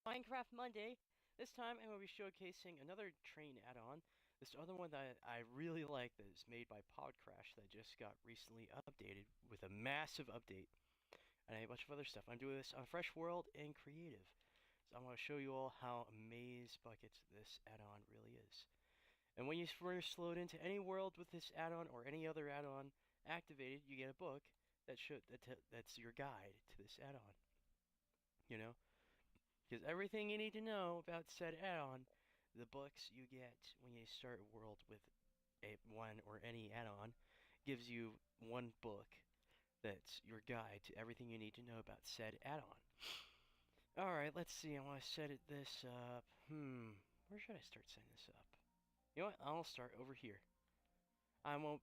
Minecraft Monday. This time I'm going to be showcasing another train add-on. This other one that I really like that is made by Podcrash that just got recently updated with a massive update. And a bunch of other stuff. I'm doing this on Fresh World and Creative. So I'm going to show you all how amaze buckets this add-on really is. And when you first load into any world with this add-on or any other add-on activated, you get a book that's your guide to this add-on. You know? Because everything you need to know about said add-on, the books you get when you start a world with one or any add-on, gives you one book that's your guide to everything you need to know about said add-on. Alright, let's see. I want to set this up. Where should I start setting this up? You know what? I'll start over here. I'm going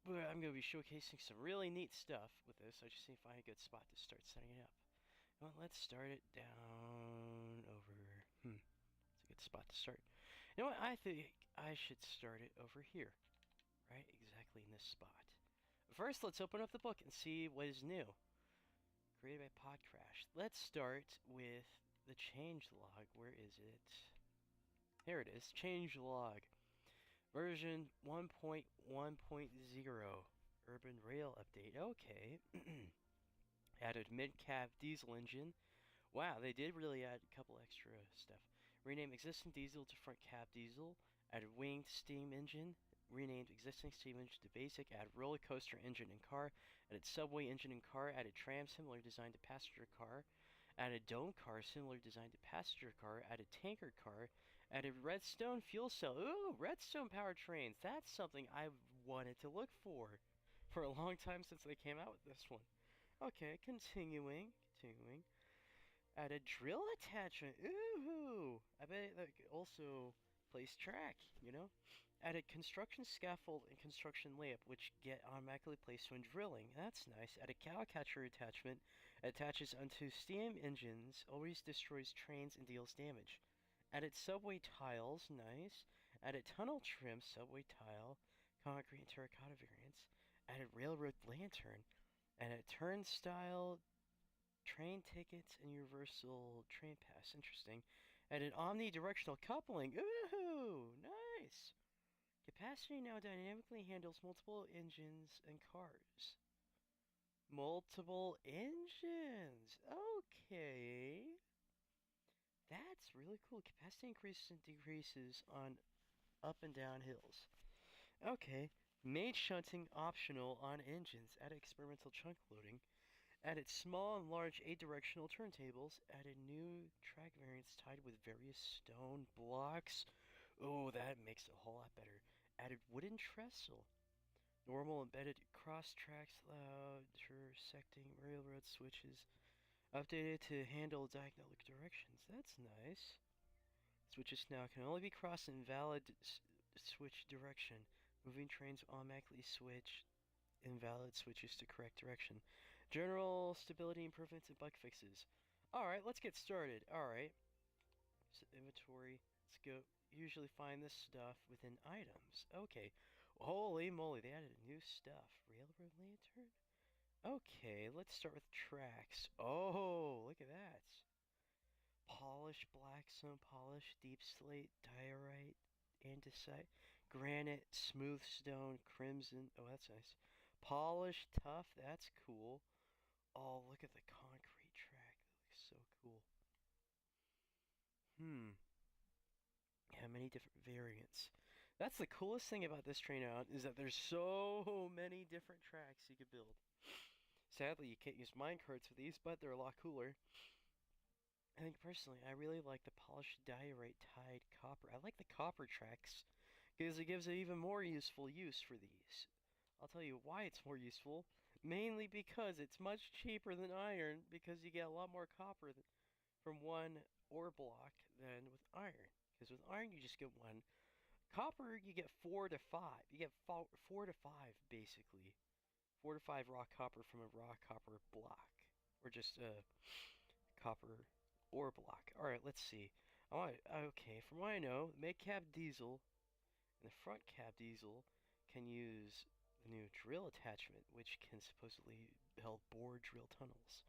to be showcasing some really neat stuff with this. I just need to find a good spot to start setting it up. Well, let's start it down over. It's a good spot to start. You know what? I think I should start it over here. Right? Exactly in this spot. First, let's open up the book and see what is new. Created by Podcrash. Let's start with the change log. Where is it? Here it is. Change log. Version 1.1.0. Urban Rail update. Okay. Added mid-cab diesel engine. Wow, they did really add a couple extra stuff. Rename existing diesel to front cab diesel. Added winged steam engine. Renamed existing steam engine to basic. Added roller coaster engine and car. Added subway engine and car. Added tram similar design to passenger car. Added dome car similar design to passenger car. Added tanker car. Added redstone fuel cell. Ooh, redstone powered trains. That's something I've wanted to look for a long time since they came out with this one. Okay, continuing. Add a drill attachment. Ooh! I bet that also place track, you know? Add a construction scaffold and construction layup, which get automatically placed when drilling. That's nice. Add a cow catcher attachment. Attaches onto steam engines. Always destroys trains and deals damage. Added subway tiles. Nice. Added tunnel trim. Subway tile. Concrete and terracotta variants. Added railroad lantern. And a turnstile, train tickets, and universal train pass. Interesting. And an omnidirectional coupling. Ooh, nice. Capacity now dynamically handles multiple engines and cars. Multiple engines. Okay. That's really cool. Capacity increases and decreases on up and down hills. Okay. Made shunting optional on engines. Add experimental chunk loading. Added small and large 8-directional turntables. Added new track variants tied with various stone blocks. Oh, that makes it a whole lot better. Added wooden trestle. Normal embedded cross tracks allowed intersecting railroad switches. Updated to handle diagonal directions. That's nice. Switches now can only be crossed in valid switch direction. Moving trains automatically switch invalid switches to correct direction. General stability improvements and bug fixes. Alright, let's get started. Alright. So inventory. Let's go. Usually find this stuff within items. Okay. Holy moly, they added new stuff. Railroad lantern? Okay, let's start with tracks. Oh, look at that. Polished blackstone, polished deep slate, diorite, andesite, granite, smooth stone, crimson. Oh, that's nice. Polished, tough. That's cool. Oh, look at the concrete track. That looks so cool. Yeah, many different variants. That's the coolest thing about this train out is that there's so many different tracks you could build. Sadly, you can't use minecarts for these, but they're a lot cooler. I think personally, I really like the polished diorite tied copper. I like the copper tracks because it gives it even more useful use for these. I'll tell you why it's more useful. Mainly because it's much cheaper than iron because you get a lot more copper from one ore block than with iron. Because with iron, you just get one. Copper, you get 4 to 5. You get 4 to 5, basically. 4 to 5 raw copper from a raw copper block. Or just a copper ore block. Alright, let's see. Okay, from what I know, the mid cab diesel and the front cab diesel can use the new drill attachment, which can supposedly help bore drill tunnels.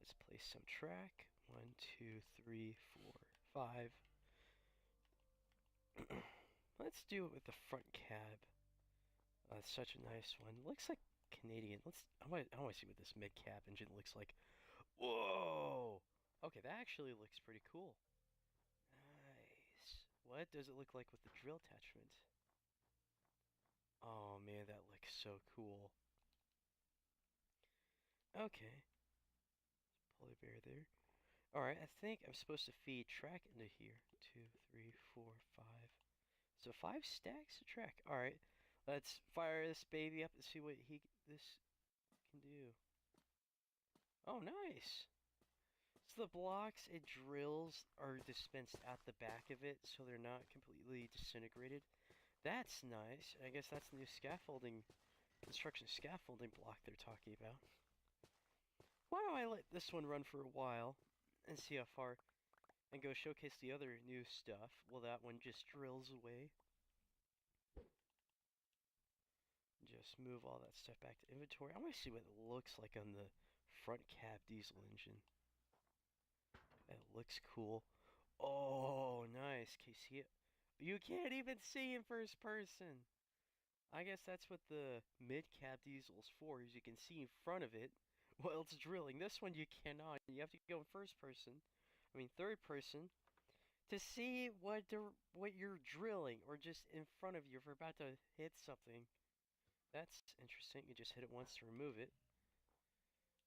Let's place some track. 1, 2, 3, 4, 5. Let's do it with the front cab. It's such a nice one. Looks like Canadian. I want to see what this mid cab engine looks like. Whoa! Okay, that actually looks pretty cool. Nice. What does it look like with the drill attachment? Oh man, that looks so cool. Okay. Polar bear there. Alright, I think I'm supposed to feed track into here. 2, 3, 4, 5. So 5 stacks of track. Alright. Let's fire this baby up and see what this can do. Oh, nice! So the blocks it drills are dispensed at the back of it, so they're not completely disintegrated. That's nice. I guess that's the new scaffolding, construction scaffolding block they're talking about. Why don't I let this one run for a while and see how far, and go showcase the other new stuff while that one just drills away. Just move all that stuff back to inventory. I want to see what it looks like on the front cab diesel engine. That looks cool. Oh, nice. Can you see it? You can't even see in first person. I guess that's what the mid-cab diesel's for, is you can see in front of it while it's drilling. This one you cannot. You have to go in first person, third person, to see what you're drilling, or just in front of you if you're about to hit something. That's interesting. You just hit it once to remove it.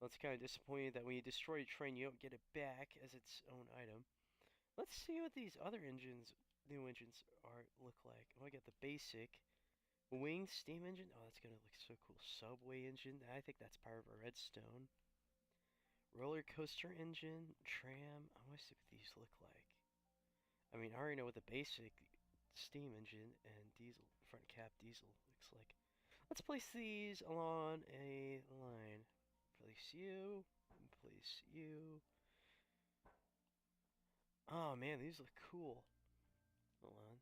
Well, it's kind of disappointing that when you destroy a train, you don't get it back as its own item. Let's see what these other engines, new engines, look like. Oh, I got the basic wing steam engine. Oh, that's gonna look so cool. Subway engine. I think that's part of a redstone. Roller coaster engine, tram. I want to see what these look like. I already know what the basic steam engine and diesel front cab diesel looks like. Let's place these along a line. Place you, and place you. Oh man, these look cool. Hold on.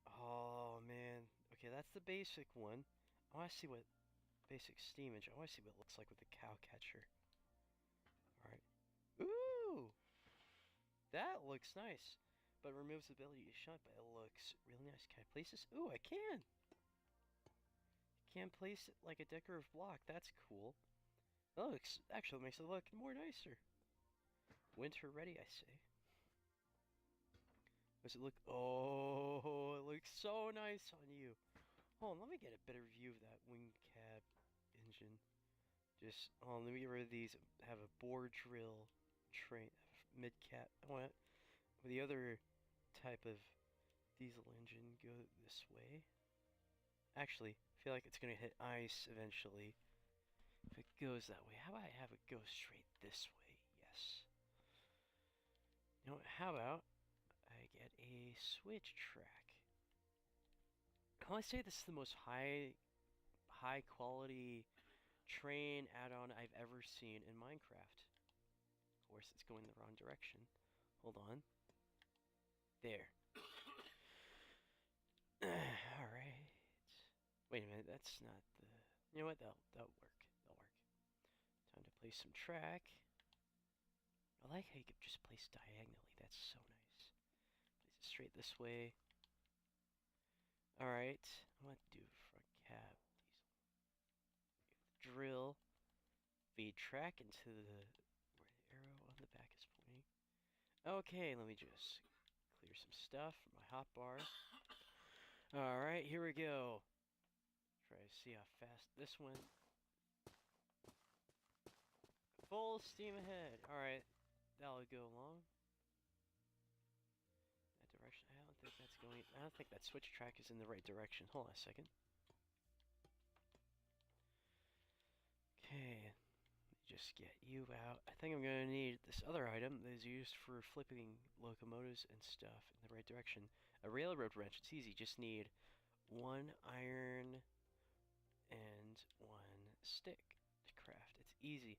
Oh man. Okay, that's the basic one. I want to see what basic steam engine. I want to see what it looks like with the cow catcher. Alright. Ooh! That looks nice. But it removes the ability to shunt, but it looks really nice. Can I place this? Ooh, I can! Can place it like a decorative block. That's cool. That looks, actually makes it look more nicer. Winter ready, I say. Does it look? Oh, it looks so nice on you. Hold on, let me get a better view of that wing cab engine. Just, let me get rid of these. Have a bore drill train, mid cap. I want the other type of diesel engine go this way. Actually, I feel like it's gonna hit ice eventually if it goes that way. How about I have it go straight this way? Yes. You know what? How about I get a switch track? I say this is the most high quality train add-on I've ever seen in Minecraft. Of course, it's going the wrong direction. Hold on. There. Alright. Wait a minute, that's not the... You know what, that'll work. That'll work. Time to place some track. I like how you can just place diagonally. That's so nice. Place it straight this way. Alright. I want to do front cab diesel. Drill. Feed track into where the arrow on the back is pointing. Okay, let me just clear some stuff from my hotbar. Alright, here we go. Try to see how fast this went. Full steam ahead. Alright, that'll go along. That direction. I don't think that's going. I don't think that switch track is in the right direction. Hold on a second. Okay, just get you out. I think I'm gonna need this other item that is used for flipping locomotives and stuff in the right direction. A railroad wrench. It's easy. Just need 1 iron and 1 stick to craft. It's easy.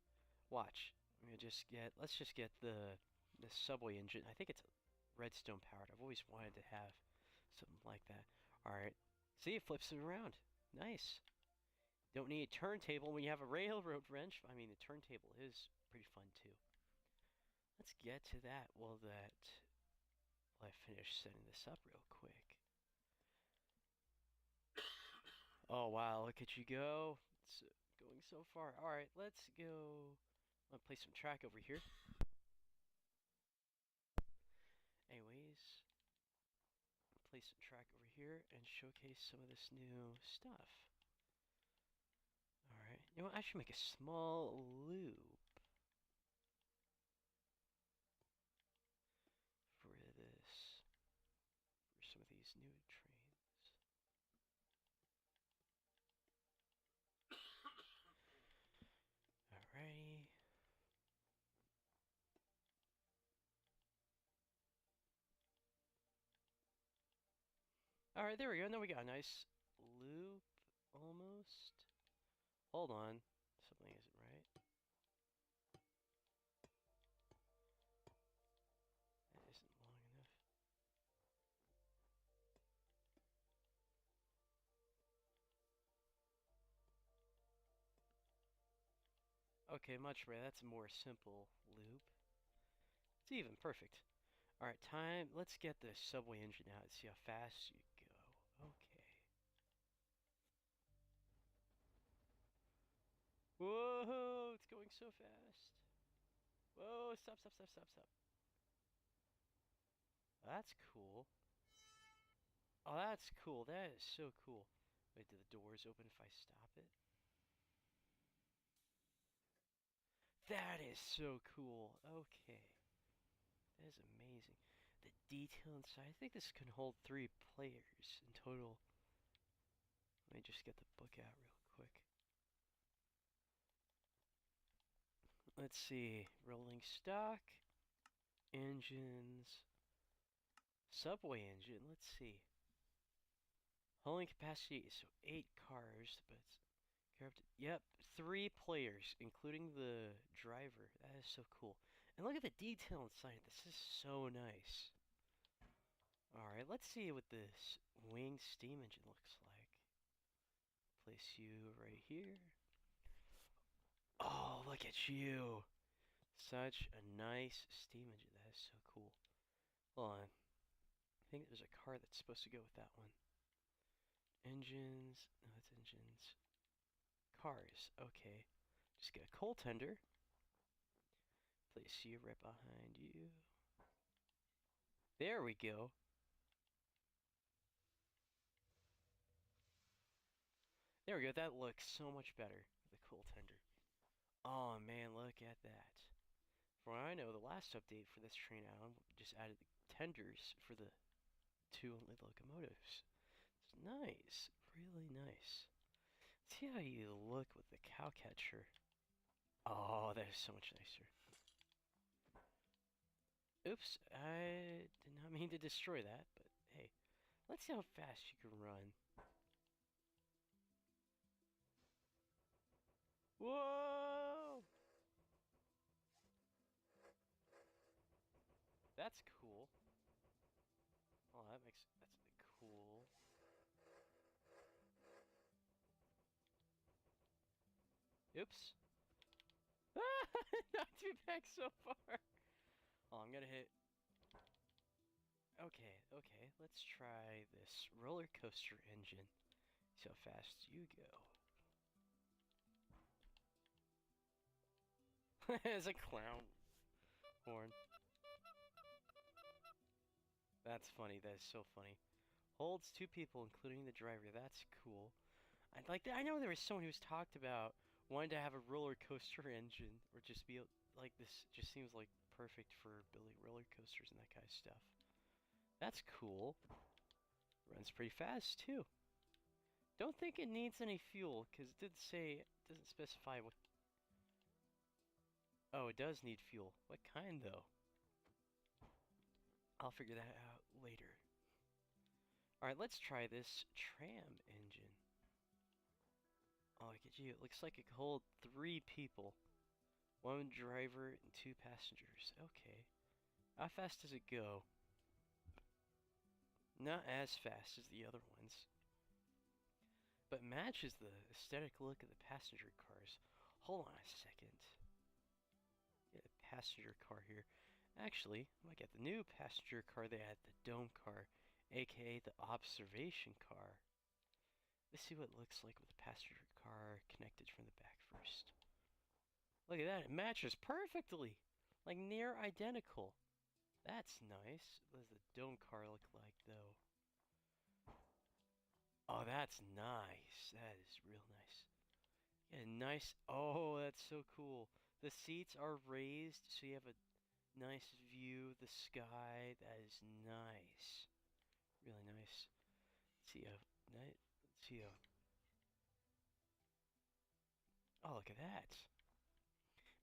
Watch. I'm gonna just get. Let's just get the subway engine. I think it's redstone powered. I've always wanted to have something like that. All right. See, it flips it around. Nice. Don't need a turntable when you have a railroad wrench. The turntable is pretty fun too. Let's get to that while I finish setting this up real quick. Oh wow, look at you go. It's going so far. Alright, let's go. I'm gonna play some track over here. Anyways, play some track over here and showcase some of this new stuff. Alright, you know what? I should make a small loop for this, for some of these new trains. Alrighty. Alright, there we go. Now we got a nice loop, almost. Hold on. Something isn't right. That isn't long enough. Okay, much better. That's a more simple loop. It's even perfect. Alright, time. Let's get the subway engine out and see how fast you go. Okay. Whoa, it's going so fast. Whoa, stop, stop, stop, stop, stop. That's cool. Oh, that's cool. That is so cool. Wait, do the doors open if I stop it? That is so cool. Okay. That is amazing. The detail inside. I think this can hold 3 players in total. Let me just get the book out real quick. Let's see. Rolling stock. Engines. Subway engine. Let's see. Holding capacity is so 8 cars, but it's yep, 3 players, including the driver. That is so cool. And look at the detail inside. This is so nice. Alright, let's see what this wing steam engine looks like. Place you right here. Oh, look at you. Such a nice steam engine. That is so cool. Hold on. I think there's a car that's supposed to go with that one. Engines. No, it's engines. Cars. Okay. Just get a coal tender. Place you right behind you. There we go. There we go. That looks so much better with the coal tender. Oh man, look at that. From what I know, the last update for this train island just added the tenders for the 2 only locomotives. It's nice. Really nice. See how you look with the cow catcher. Oh, that is so much nicer. Oops, I did not mean to destroy that, but hey, let's see how fast you can run. Whoa! That's cool. Oh, that's cool. Oops. Knocked me back so far. Oh, I'm gonna hit. Okay, okay. Let's try this roller coaster engine. See how fast you go. It's a clown horn. That's funny. That is so funny. Holds 2 people, including the driver. That's cool. I know there was someone who's talked about wanting to have a roller coaster engine, or just be like this. Just seems like perfect for building roller coasters and that kind of stuff. That's cool. Runs pretty fast too. Don't think it needs any fuel, because it doesn't specify what. Oh, it does need fuel. What kind though? I'll figure that out later. Alright, let's try this tram engine. Oh, look at you. It looks like it can hold 3 people. 1 driver and 2 passengers. Okay. How fast does it go? Not as fast as the other ones. But matches the aesthetic look of the passenger cars. Hold on a second. Get a passenger car here. Actually, I might get the new passenger car they had, the dome car, aka the observation car. Let's see what it looks like with the passenger car connected from the back first. Look at that, it matches perfectly! Like near identical. That's nice. What does the dome car look like though? Oh, that's nice. That is real nice. Yeah, nice. Oh, that's so cool. The seats are raised so you have a nice view of the sky. That is nice. Really nice. Let's see let's see oh, look at that.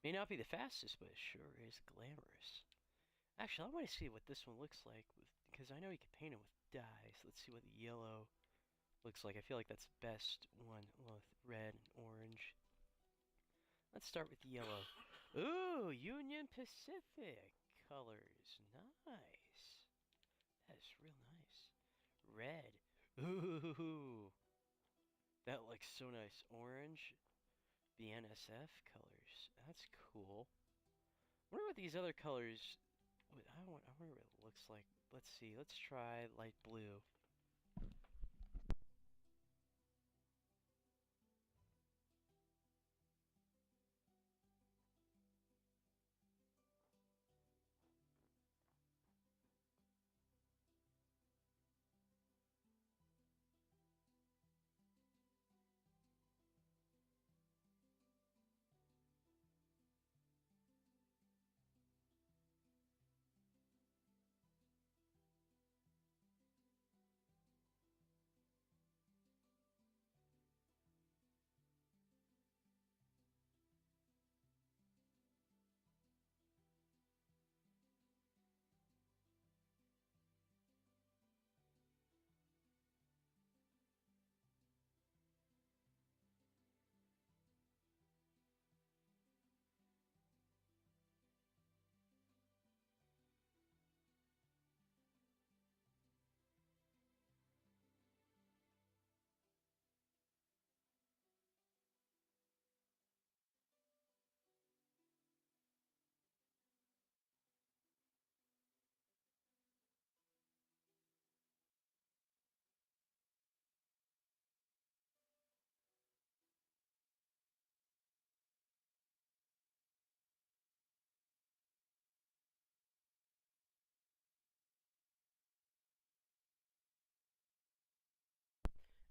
May not be the fastest, but it sure is glamorous. Actually, I want to see what this one looks like because I know you can paint it with dyes. Let's see what the yellow looks like. I feel like that's the best one with red and orange. Let's start with yellow. Ooh, Union Pacific colors. Nice. That is real nice. Red. Ooh. That looks so nice. Orange. The NSF colors. That's cool. I wonder what these other colors. I wonder what it looks like. Let's see. Let's try light blue.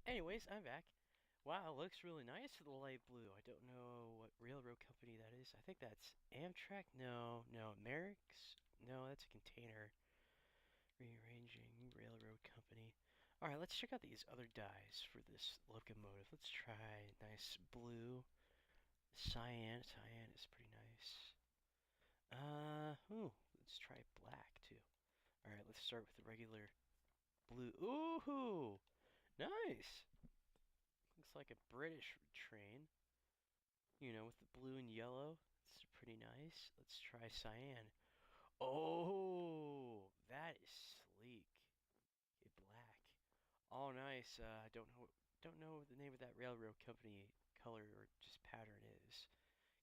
Anyways, I'm back. Wow, looks really nice with the light blue. I don't know what railroad company that is. I think that's Amtrak. No, no, Merrick's. No, that's a container rearranging railroad company. All right, let's check out these other dyes for this locomotive. Let's try nice blue, cyan. Cyan is pretty nice. Let's try black too. All right, let's start with the regular blue. Ooh, nice. Looks like a British train. With the blue and yellow. It's pretty nice. Let's try cyan. Oh, that is sleek. Okay, black. Oh, nice. I don't know the name of that railroad company color or just pattern is.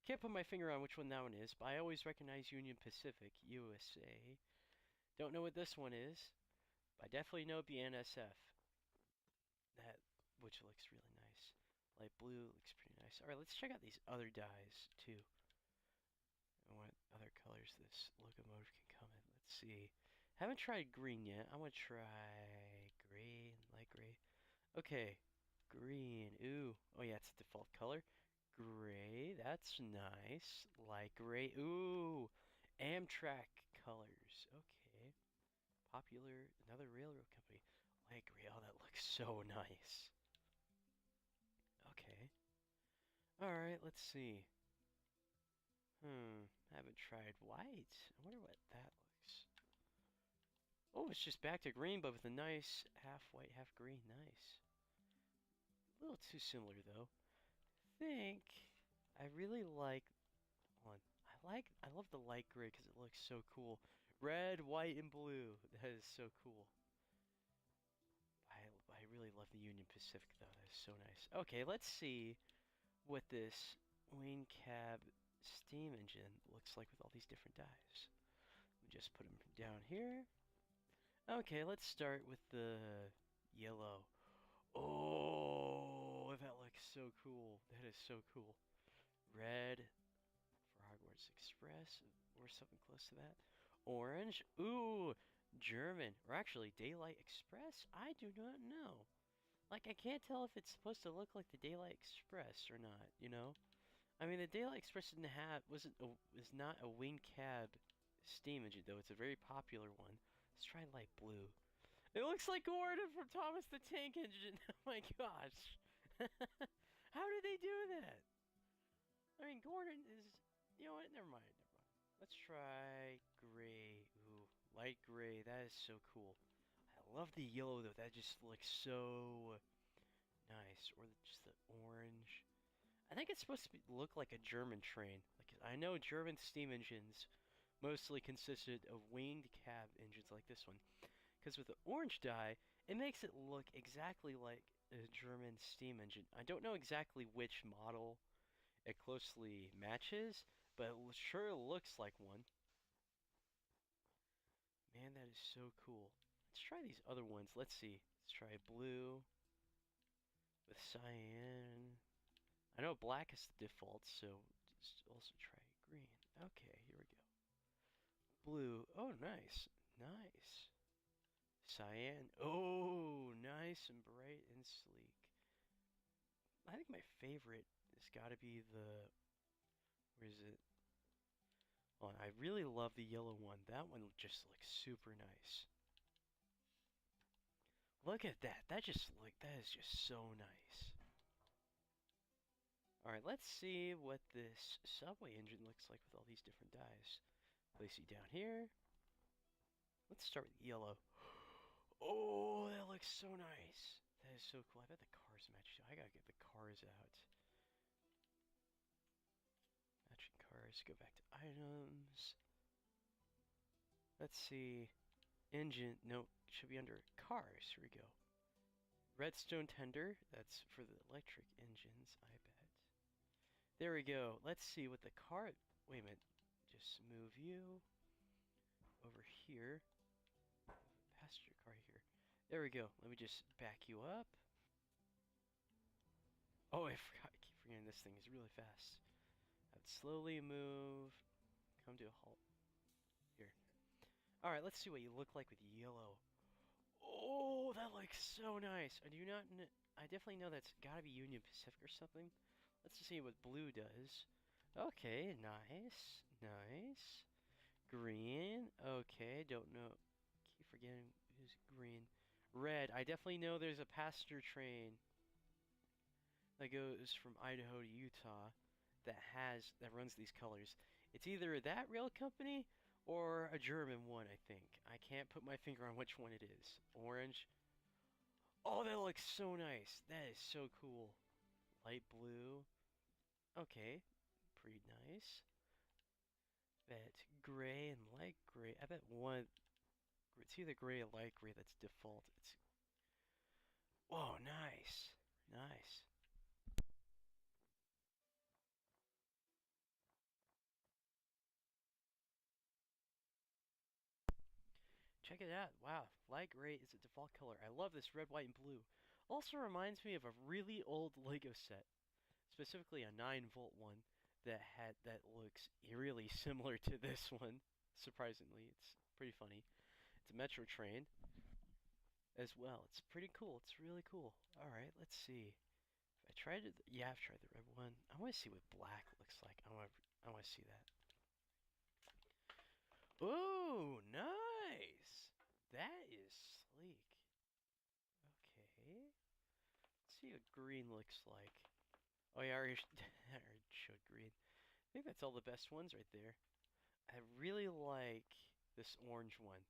Can't put my finger on which one that one is, but I always recognize Union Pacific, USA. Don't know what this one is, but I definitely know BNSF. That which looks really nice. Light blue looks pretty nice. All right, let's check out these other dyes too. And what other colors this locomotive can come in. Let's see. Haven't tried green yet. I want to try gray, light gray. Okay, green. Ooh. Oh yeah, it's the default color. Gray. That's nice. Light gray. Ooh. Amtrak colors. Okay. Popular. Another railroad company. Light gray. Oh, that looks so nice. Okay. Alright, let's see. Haven't tried white. I wonder what that looks. Oh, it's just back to green, but with a nice half white, half green. Nice. A little too similar, though. Think I really like one. I love the light gray because it looks so cool. Red, white, and blue. That is so cool. I really love the Union Pacific, though. That is so nice. Okay, let's see what this Wayne Cab steam engine looks like with all these different dyes. Let me just put them down here. Okay, let's start with the yellow. Oh, that looks so cool. That is so cool. Red for Hogwarts Express, or something close to that. Orange. Ooh, German. Or actually, Daylight Express? I do not know. Like, I can't tell if it's supposed to look like the Daylight Express or not, you know? I mean, the Daylight Express is not a wing cab steam engine, though. It's a very popular one. Let's try light blue. It looks like Gordon from Thomas the Tank Engine. Oh my gosh. How did they do that? I mean, Gordon is... You know what? Never mind. Let's try gray. Ooh, light gray. That is so cool. I love the yellow, though. That just looks so nice. Or just the orange. I think it's supposed to look like a German train. Like, I know German steam engines mostly consisted of winged cab engines like this one. Because with the orange dye, it makes it look exactly like a German steam engine. I don't know exactly which model it closely matches, but it sure looks like one. Man, that is so cool. Let's try these other ones. Let's see. Let's try blue with cyan. I know black is the default, so let's also try green. Okay, here we go. Blue. Oh, nice. Nice. Cyan. Oh, nice and bright and sleek. I think my favorite has got to be the... Where is it? Oh, I really love the yellow one. That one just looks super nice. Look at that. That is just so nice. Alright, let's see what this subway engine looks like with all these different dyes. Place you down here. Let's start with yellow. Oh, that looks so nice. That is so cool. I bet the cars match. I gotta get the cars out. Matching cars. Go back to items. Let's see. Engine. No, should be under cars. Here we go. Redstone tender. That's for the electric engines, I bet. There we go. Let's see what the car... Wait a minute. Just move you over here. Passenger car here. There we go. Let me just back you up. Oh, I forgot. I keep forgetting this thing is really fast. I'd slowly move. Come to a halt. Here. Alright, let's see what you look like with yellow. Oh, that looks so nice. I definitely know that's gotta be Union Pacific or something. Let's see what blue does. Okay, nice. Nice. Green. Okay, don't know. Keep forgetting who's green. Red. I definitely know there's a passenger train that goes from Idaho to Utah that runs these colors. It's either that rail company or a German one, I think. I can't put my finger on which one it is. Orange. Oh, that looks so nice. That is so cool. Light blue. Okay, pretty nice. Bet gray and light gray. I bet one. It's either gray or light gray that's default. It's. Whoa, nice. Nice. Check it out. Wow, light gray is the default color. I love this red, white, and blue. Also reminds me of a really old Lego set, specifically a 9-volt one that looks eerily similar to this one. Surprisingly, it's pretty funny. It's a metro train as well. It's pretty cool. It's really cool. All right, let's see. I tried it. Yeah, I've tried the red one. I want to see what black looks like. I want to see that. Ooh, nice. That is sleek. Okay. Let's see what green looks like. Oh yeah, I already, I already showed green. I think that's all the best ones right there. I really like this orange one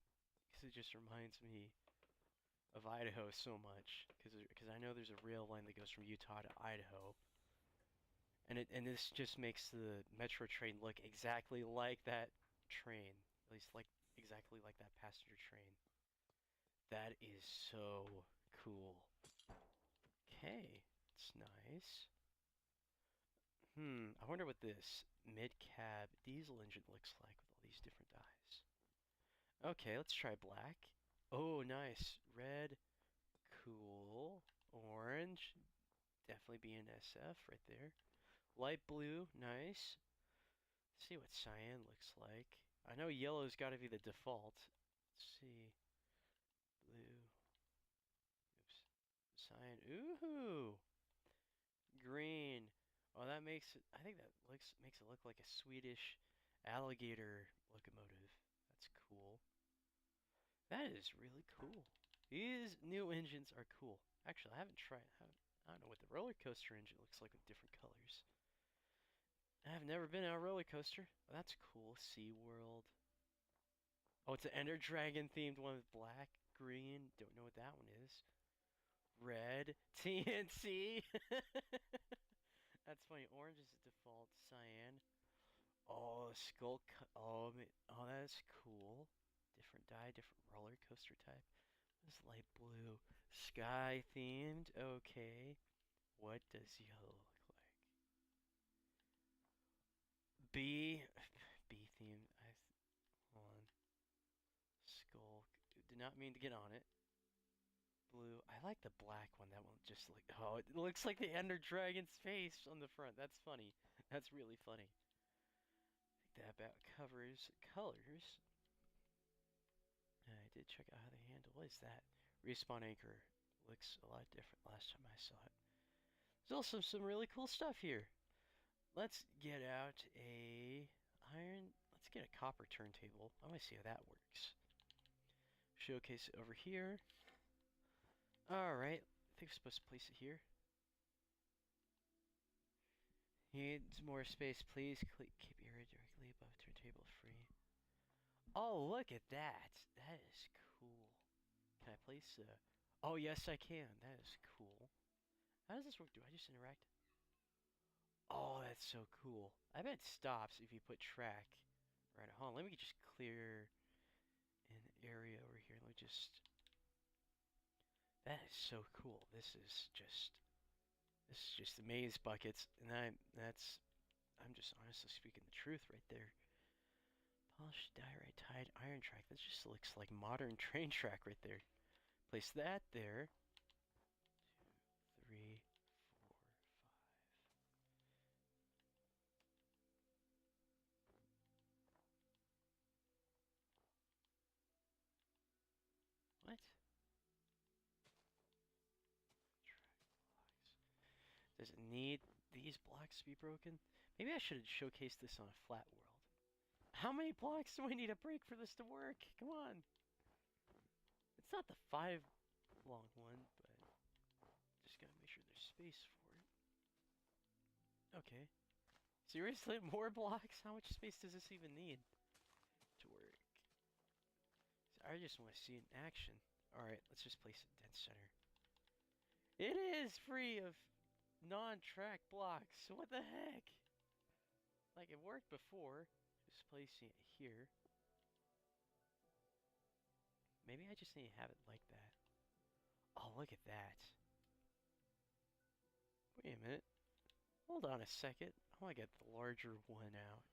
because it just reminds me of Idaho so much. Because I know there's a rail line that goes from Utah to Idaho, and this just makes the metro train look exactly like that train. At least like exactly like that passenger train. That is so cool. Okay, it's nice. I wonder what this mid-cab diesel engine looks like with all these different dyes. Okay, let's try black. Oh, nice. Red, cool. Orange, definitely be an SF right there. Light blue, nice. Let's see what cyan looks like. I know yellow's got to be the default. Let's see. Blue. Oops. Cyan. Ooh. Green. Oh, that makes it. I think that makes it look like a Swedish alligator locomotive. That's cool. That is really cool. These new engines are cool. Actually, I haven't tried. I don't know what the roller coaster engine looks like with different colors. I've never been on a roller coaster. Oh, that's cool. SeaWorld. Oh, it's an Ender Dragon themed one with black, green. Don't know what that one is. Red. TNC. That's funny. Orange is the default. Cyan. Oh, oh, that's cool. Different dye, different roller coaster type. This light blue. Sky themed. Okay. What does yellow look like? B. B themed. Hold on. Skull. Did not mean to get on it. Blue. I like the black one. That one just like. Oh, it looks like the Ender Dragon's face on the front. That's funny. That's really funny. I think that about covers colors. I did check out how they handle. What is that? Respawn anchor. Looks a lot different last time I saw it. There's also some really cool stuff here. Let's get out a iron. Let's get a copper turntable. I want to see how that works. Showcase it over here. Alright. I think we're supposed to place it here. Needs more space, please. Keep your directly above turntable free. Oh, look at that. That is cool. Can I place a... Oh, yes, I can. That is cool. How does this work? Do I just interact? Oh, that's so cool. I bet it stops if you put track. Right, hold on. Let me just clear an area over here. Let me just... That is so cool. This is just the maze buckets, and I'm just honestly speaking the truth right there. Polished diorite tied iron track. That just looks like modern train track right there. Place that there. 2, 3, 4, 5. What? Does it need these blocks to be broken? Maybe I should have showcased this on a flat world. How many blocks do I need to break for this to work? Come on. It's not the 5 long one, but just gotta make sure there's space for it. Okay. Seriously, more blocks? How much space does this even need to work? I just want to see it in action. Alright, let's just place it dead center. It is free of non-track blocks. What the heck? Like, it worked before. Just placing it here. Maybe I just need to have it like that. Oh, look at that. Wait a minute. Hold on a second. I want to get the larger one out.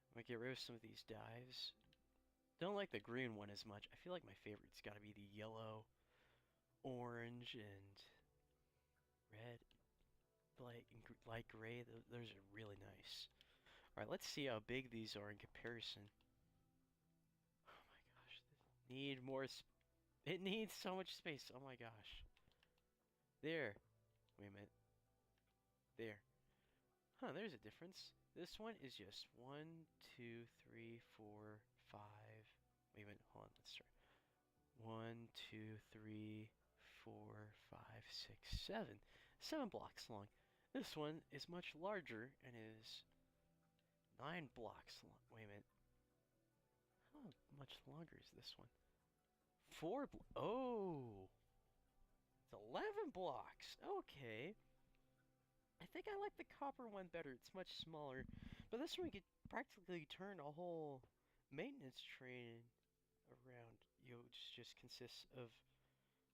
I'm going to get rid of some of these dives. Don't like the green one as much. I feel like my favorite's got to be the yellow, orange, and red. Light gray. Those are really nice. Alright, let's see how big these are in comparison. Oh my gosh. Need more it needs so much space. Oh my gosh. There. Wait a minute. There. Huh, there's a difference. This one is just 1, 2, 3, 4, 5. Wait a minute. Hold on. Let's start. 1, 2, 3, 4, 5, 6, 7. 7 blocks long. This one is much larger and is 9 blocks long. Wait a minute. How much longer is this one? 4 oh! It's 11 blocks. Okay. I think I like the copper one better. It's much smaller. But this one we could practically turn a whole maintenance train around. Just consists of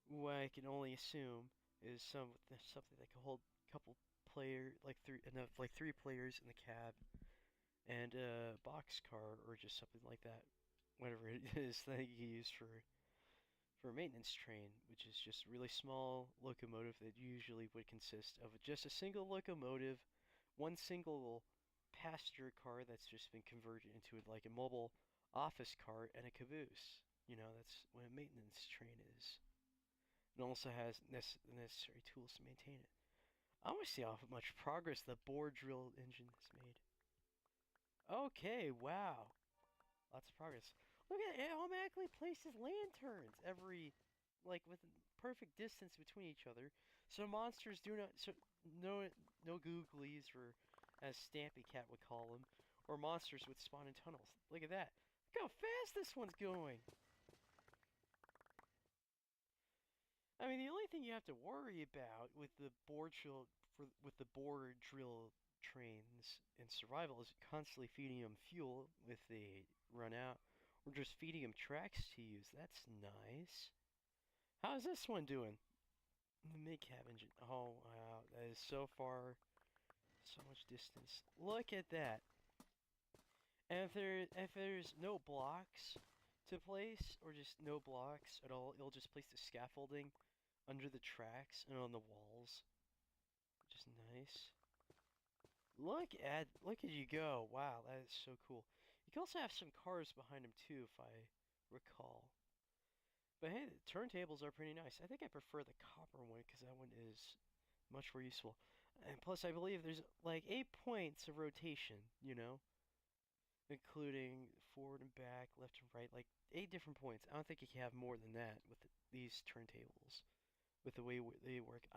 what I can only assume is something that can hold a couple like 3 players in the cab, and a box car or just something like that, whatever it is that you use for a maintenance train, which is just a really small locomotive that usually would consist of just a single locomotive, one single passenger car that's just been converted into like a mobile office car, and a caboose. That's what a maintenance train is. It also has the necessary tools to maintain it. I want to see how much progress the bore drill engine has made. Okay, wow. Lots of progress. Look at it, it automatically places lanterns with perfect distance between each other, so monsters do not, so no googlies, or as Stampy Cat would call them, or monsters would spawn in tunnels. Look at that. Look how fast this one's going. I mean, the only thing you have to worry about with the bore drill trains in survival is constantly feeding them fuel if they run out, or just feeding them tracks to use. That's nice. How's this one doing? The mid-cab engine. Oh wow, that is so far, so much distance. Look at that. And if there's no blocks to place, or just no blocks at all, it'll just place the scaffolding under the tracks and on the walls, which is nice. Look at you go. Wow, that is so cool. You can also have some cars behind him too, if I recall. But hey, the turntables are pretty nice. I think I prefer the copper one because that one is much more useful. And plus, I believe there's like 8 points of rotation, including forward and back, left and right, like 8 different points. I don't think you can have more than that with these turntables, with the way they work.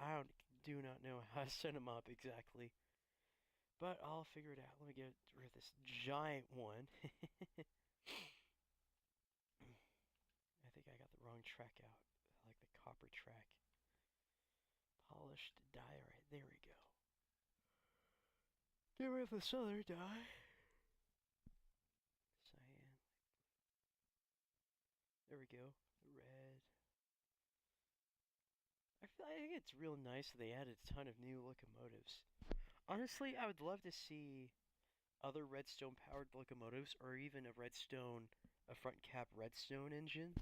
Do not know how to set them up exactly, but I'll figure it out. Let me get rid of this giant one. I think I got the wrong track out. I like the copper track. Polished diorite. There we go. Get rid of this other dye. Cyan. There we go. Red. I think it's real nice that they added a ton of new locomotives. Honestly, I would love to see other redstone powered locomotives, or even a front cab redstone engine,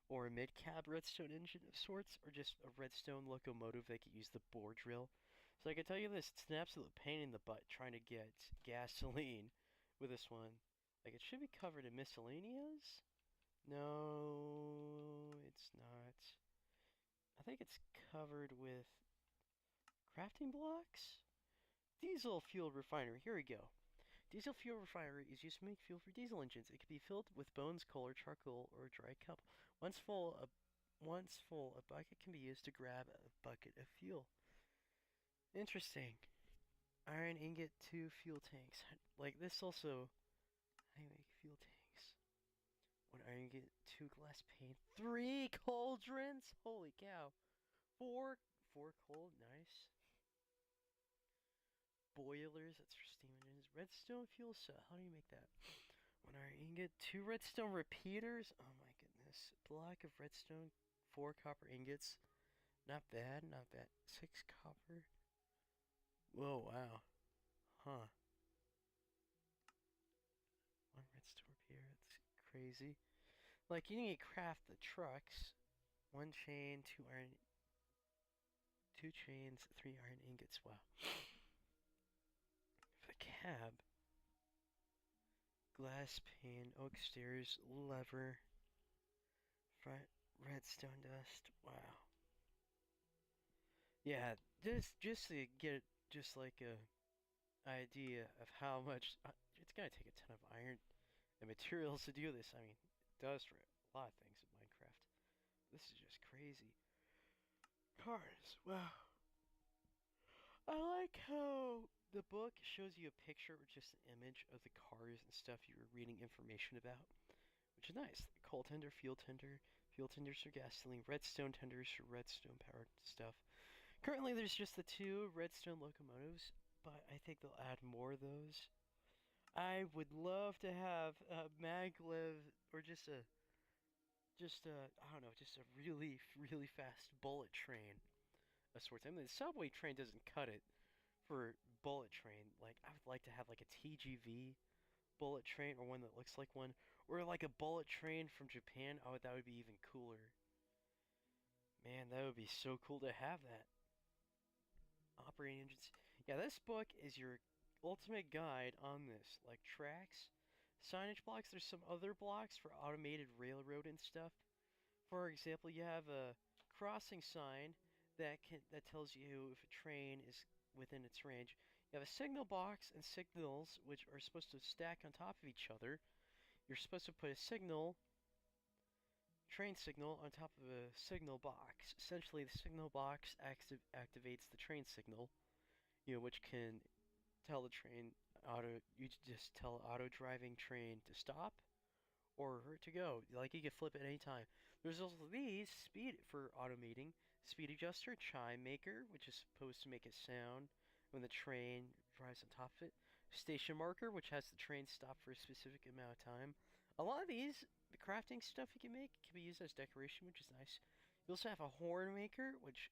or a mid cab redstone engine of sorts, or just a redstone locomotive that could use the bore drill. So I can tell you this, it's an absolute pain in the butt trying to get gasoline with this one. Like, it should be covered in miscellaneous? No, it's not. I think it's covered with crafting blocks? Diesel fuel refinery, here we go. Diesel fuel refinery is used to make fuel for diesel engines. It can be filled with bones, coal, or charcoal, or a dry kelp. Once full, a bucket can be used to grab a bucket of fuel. Interesting. Iron ingot, 2 fuel tanks. Like this also, I make fuel tanks. 1 iron ingot, 2 glass pane, 3 cauldrons. Holy cow! Four coal. Nice. Boilers. That's for steam engines. Redstone fuel cell. How do you make that? 1 iron ingot, 2 redstone repeaters. Oh my goodness. Block of redstone, 4 copper ingots. Not bad, not bad. 6 copper. Whoa, wow. Huh. 1 redstone repeater. That's crazy. Like, you need to craft the trucks. 1 chain, 2 iron. 2 chains, 3 iron ingots. Wow. For the cab. Glass pane, oak stairs, lever. Front redstone dust. Wow. Yeah, just to get just like a idea of how much it's gonna take a ton of iron and materials to do this. I mean, it does for a lot of things in Minecraft. This is just crazy. Cars. Wow. I like how the book shows you a picture or just an image of the cars and stuff you're reading information about, which is nice. Coal tender, fuel tenders for gasoline, redstone tenders for redstone powered stuff. Currently, there's just the 2 redstone locomotives, but I think they'll add more of those. I would love to have a maglev, or I don't know, just a really, really fast bullet train of sorts. I mean, the subway train doesn't cut it for bullet train. Like, I would like to have like a TGV bullet train or one that looks like one, or like a bullet train from Japan. Oh, that would be even cooler. Man, that would be so cool to have that. Operating engines. Yeah, this book is your ultimate guide on this. Like tracks, signage blocks. There's some other blocks for automated railroad and stuff. For example, you have a crossing sign that tells you if a train is within its range. You have a signal box and signals which are supposed to stack on top of each other. You're supposed to put a train signal on top of a signal box. Essentially, the signal box activates the train signal, which can tell the train you just tell auto driving train to stop or to go. Like you can flip it anytime. There's also these speed for automating speed adjuster, chime maker, which is supposed to make a sound when the train drives on top of it. Station marker, which has the train stop for a specific amount of time. A lot of these, the crafting stuff you can make, can be used as decoration, which is nice. You also have a horn maker, which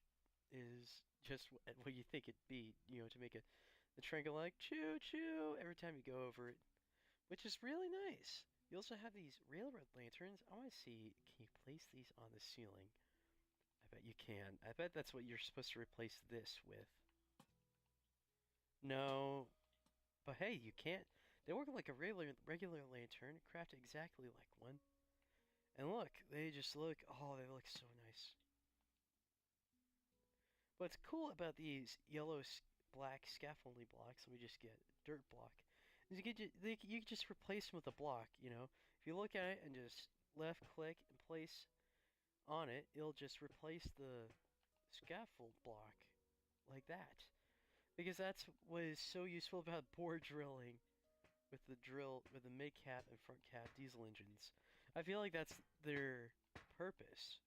is just what you think it'd be, to make the train go like choo choo every time you go over it, which is really nice. You also have these railroad lanterns. I want to see, can you place these on the ceiling? I bet you can. I bet that's what you're supposed to replace this with. No, but hey, you can't. They work like a regular lantern, crafted exactly like one. And look, they just look, oh, they look so nice. What's cool about these black scaffolding blocks, let me just get dirt block, is you can just replace them with a block, If you look at it and just left click and place on it, it'll just replace the scaffold block like that. Because that's what is so useful about bore drilling with the mid cap and front cap diesel engines. I feel like that's their purpose.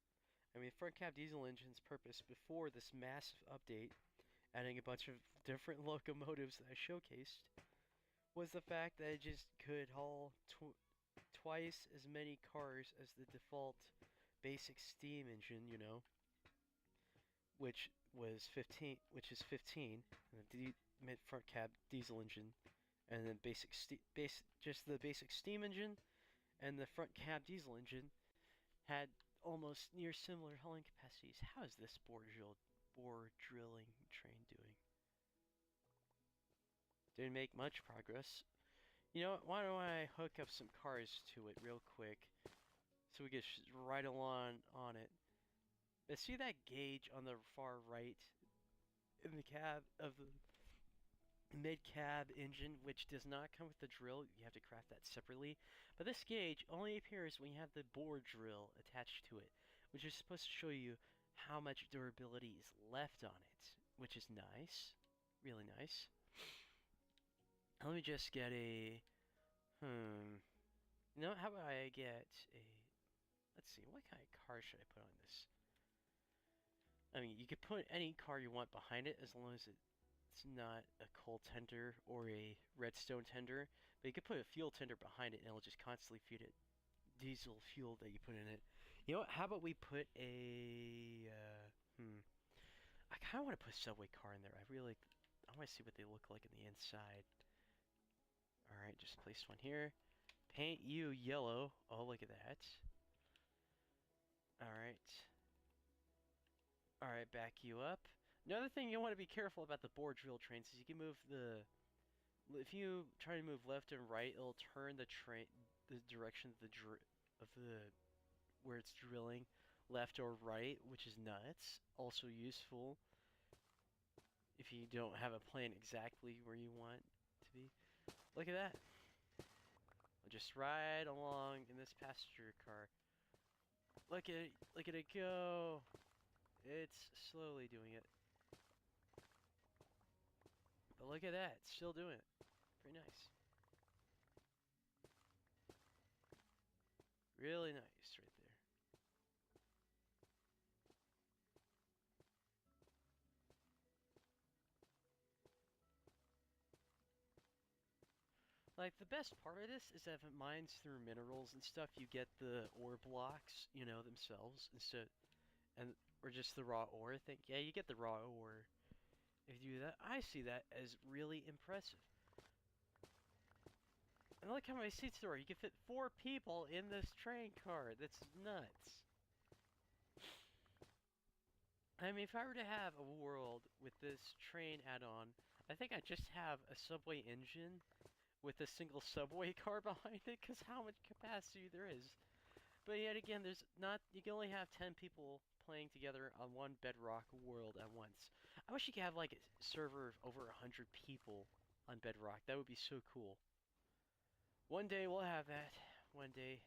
I mean, front cap diesel engine's purpose before this massive update, adding a bunch of different locomotives that I showcased, was the fact that it just could haul twice as many cars as the default basic steam engine, which was 15, which is 15, and the mid front cab diesel engine, and then just the basic steam engine, and the front cab diesel engine had almost near similar hauling capacities. How is this bore drilling train doing? Didn't make much progress. Why don't I hook up some cars to it real quick so we get right along on it. But see that gauge on the far right in the cab of the mid-cab engine, which does not come with the drill. You have to craft that separately. But this gauge only appears when you have the bore drill attached to it, which is supposed to show you how much durability is left on it, which is nice. Really nice. Let me just get a... how about I get a... Let's see, what kind of car should I put on this? I mean, you could put any car you want behind it as long as it's not a coal tender or a redstone tender. But you could put a fuel tender behind it and it'll just constantly feed it diesel fuel that you put in it. You know what? How about we put a... I kind of want to put a subway car in there. I want to see what they look like on the inside. Alright, just place one here. Paint you yellow. Oh, look at that. Alright. Alright, back you up. Another thing you want to be careful about the bore drill trains is you can move the... If you try to move left and right, it'll turn the direction of where it's drilling left or right, which is nuts. Also useful if you don't have a plan exactly where you want to be. Look at that. I'll just ride along in this passenger car. Look at it go. It's slowly doing it. But look at that, it's still doing it. Pretty nice. Really nice right there. Like, the best part of this is that if it mines through minerals and stuff, you get the ore blocks, themselves, or just the raw ore thing. Yeah, you get the raw ore. If you do that, I see that as really impressive. And look how many seats there are. You can fit 4 people in this train car. That's nuts. I mean, if I were to have a world with this train add-on, I think I'd just have a subway engine with a single subway car behind it, because how much capacity there is. But yet again, there's not. You can only have 10 people playing together on one Bedrock world at once. I wish you could have like a server of over 100 people on Bedrock. That would be so cool. One day we'll have that. One day.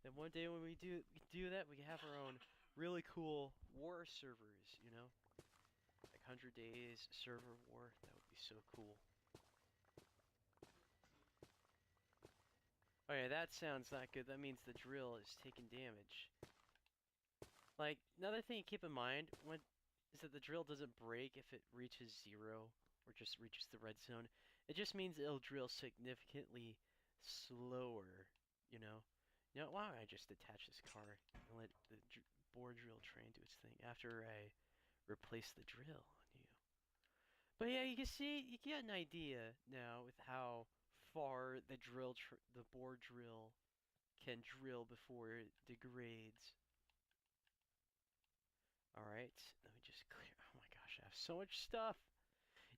Then one day when we do that, we can have our own really cool war servers. You know, like 100 days server war. That would be so cool. Okay, that sounds not good. That means the drill is taking damage. Like, another thing to keep in mind is that the drill doesn't break if it reaches 0 or just reaches the red zone. It just means it'll drill significantly slower, you know? You know, why don't I just detach this car and let the bore drill train do its thing after I replace the drill on you. But yeah, you can see, you get an idea now with how far the bore drill can drill before it degrades. Alright, let me just clear. Oh my gosh, I have so much stuff.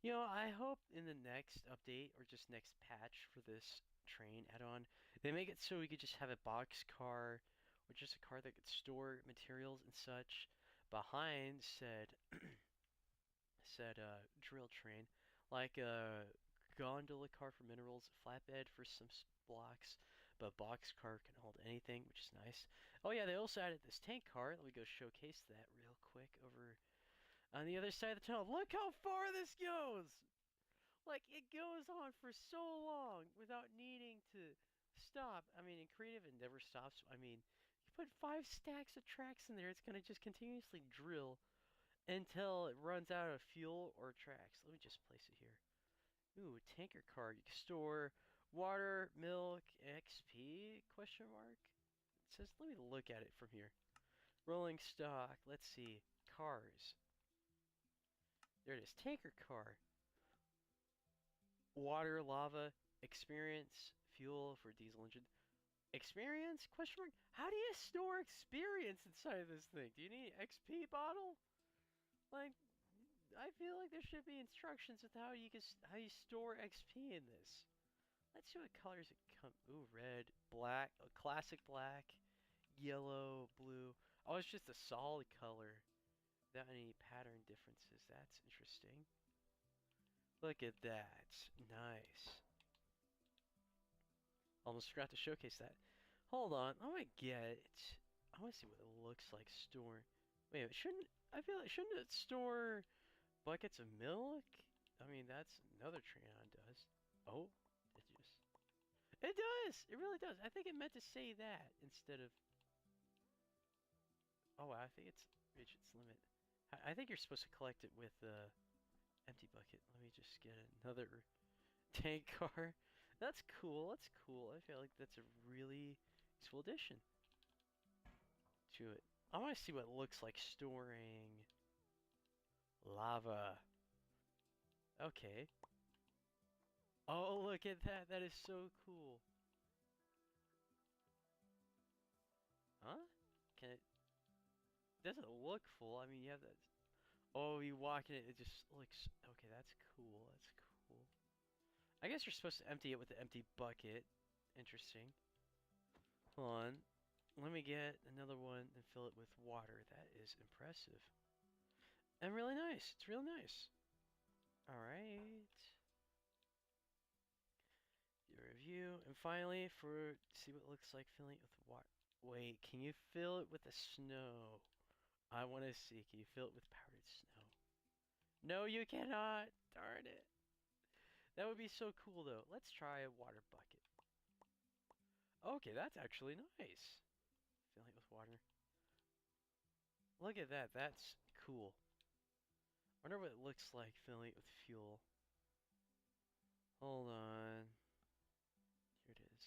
You know, I hope in the next update or just next patch for this train add-on, they make it so we could just have a box car or just a car that could store materials and such behind said drill train, like a gondola car for minerals, flatbed for some blocks, but box car can hold anything, which is nice. Oh yeah, they also added this tank car. Let me go showcase that real quick over on the other side of the tunnel. Look how far this goes! Like, it goes on for so long without needing to stop. I mean, in creative, it never stops. I mean, you put 5 stacks of tracks in there, it's going to just continuously drill until it runs out of fuel or tracks. Let me just place it here. Ooh, tanker car. You can store water, milk, XP, question mark? It says, let me look at it from here. Rolling stock, let's see, cars. There it is, tanker car. Water, lava, experience, fuel for diesel engine. Experience? Question mark? How do you store experience inside of this thing? Do you need an XP bottle? Like, I feel like there should be instructions with how you store XP in this. Let's see what colors it come. Ooh, red, black, classic black, yellow, blue. Oh, it's just a solid color without any pattern differences. That's interesting. Look at that. Nice. Almost forgot to showcase that. Hold on. I want to get it. I want to see what it looks like store. Wait, I feel like shouldn't it store buckets of milk? I mean, that's another Trion does. Oh, it does! It really does. I think it meant to say that instead of... Oh, I think it's reached its limit. I think you're supposed to collect it with empty bucket. Let me just get another tank car. That's cool. That's cool. I feel like that's a really useful addition to it. I want to see what it looks like storing lava. Okay. Oh, look at that. That is so cool. Huh? Can it... doesn't look full. I mean, you have that... Oh, you walk in it, it just looks... Okay, that's cool. That's cool. I guess you're supposed to empty it with the empty bucket. Interesting. Hold on. Let me get another one and fill it with water. That is impressive. And really nice. It's real nice. Alright. Do a review. And finally, see what it looks like filling it with water. Wait, can you fill it with the snow? I want to see. Can you fill it with powdered snow? No, you cannot. Darn it. That would be so cool, though. Let's try a water bucket. Okay, that's actually nice. Filling it with water. Look at that. That's cool. Wonder what it looks like filling it with fuel. Hold on. Here it is.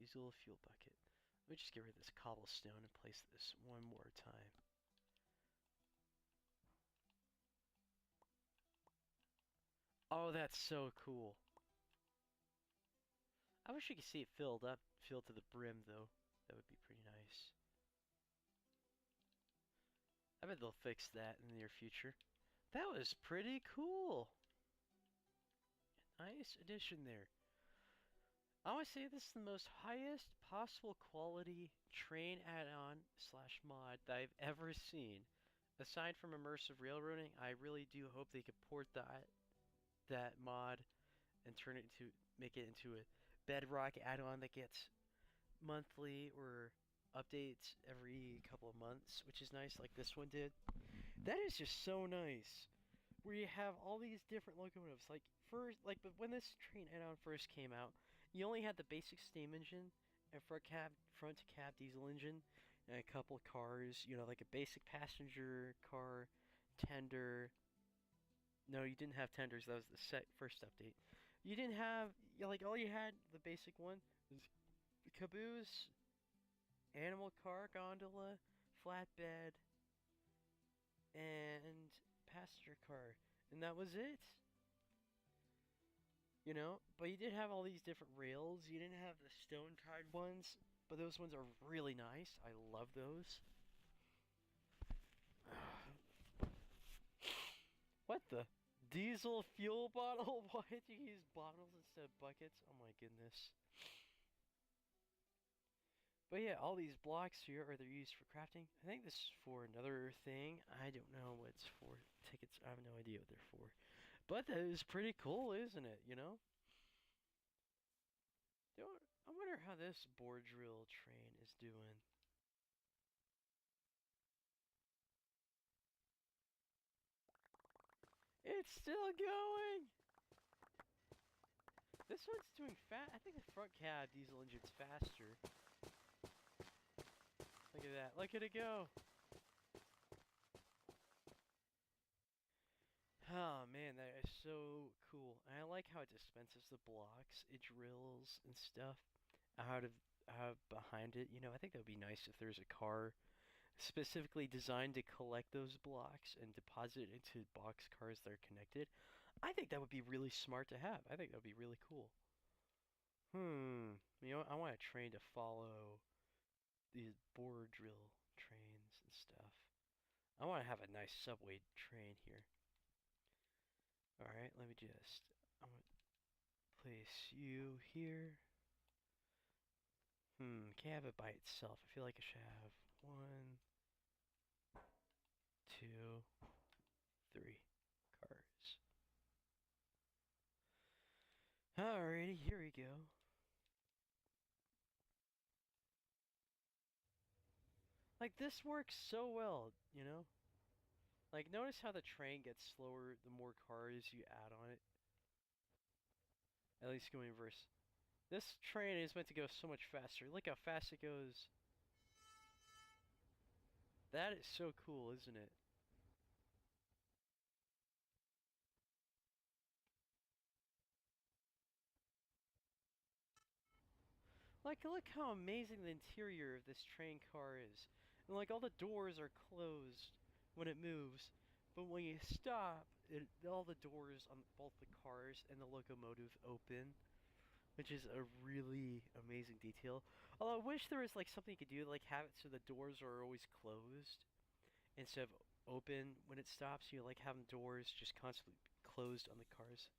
Diesel fuel bucket. Let me just get rid of this cobblestone and place this one more time. Oh, that's so cool. I wish you could see it filled to the brim though. That would be pretty nice. I bet they'll fix that in the near future. That was pretty cool. Nice addition there. I want to say this is the most highest possible quality train add-on slash mod that I've ever seen. Aside from immersive railroading, I really do hope they could port that mod and make it into a bedrock add-on that gets monthly or updates every couple of months, which is nice, like this one did. That is just so nice. Where you have all these different locomotives. But when this train add-on first came out, you only had the basic steam engine and front to cab diesel engine, and a couple cars. You know, like a basic passenger car, tender. No, you didn't have tenders. That was the first update. You didn't have all you had the basic one was caboose, animal car, gondola, flatbed, and passenger car, and that was it. You know, but you did have all these different rails. You didn't have the stone-tied ones, but those ones are really nice. I love those. What the? Diesel fuel bottle? Why did you use bottles instead of buckets? Oh my goodness. But yeah, all these blocks here are they're used for crafting. I think this is for another thing. I don't know what it's for. Tickets, I have no idea what they're for. But that is pretty cool, isn't it? You know? I wonder how this board drill train is doing. It's still going! This one's doing fast. I think the front cab diesel engine's faster. Look at that. Look at it go. Oh man, that is so cool. And I like how it dispenses the blocks, it drills and stuff out of behind it. You know, I think that would be nice if there's a car specifically designed to collect those blocks and deposit it into box cars that are connected. I think that would be really smart to have. I think that would be really cool. You know, I want a train to follow these board drill trains and stuff. I want to have a nice subway train here. Alright, let me just... I'm going to place you here. Can't have it by itself. I feel like I should have 1, 2, 3 cars. Alrighty, here we go. Like, this works so well, you know? Like, notice how the train gets slower the more cars you add on it. At least going reverse. This train is meant to go so much faster. Look how fast it goes. That is so cool, isn't it? Like, look how amazing the interior of this train car is. And like, all the doors are closed when it moves. But when you stop, all the doors on both the cars and the locomotive open. Which is a really amazing detail. Although I wish there was like something you could do, like have it so the doors are always closed instead of open when it stops. You like having doors just constantly closed on the cars.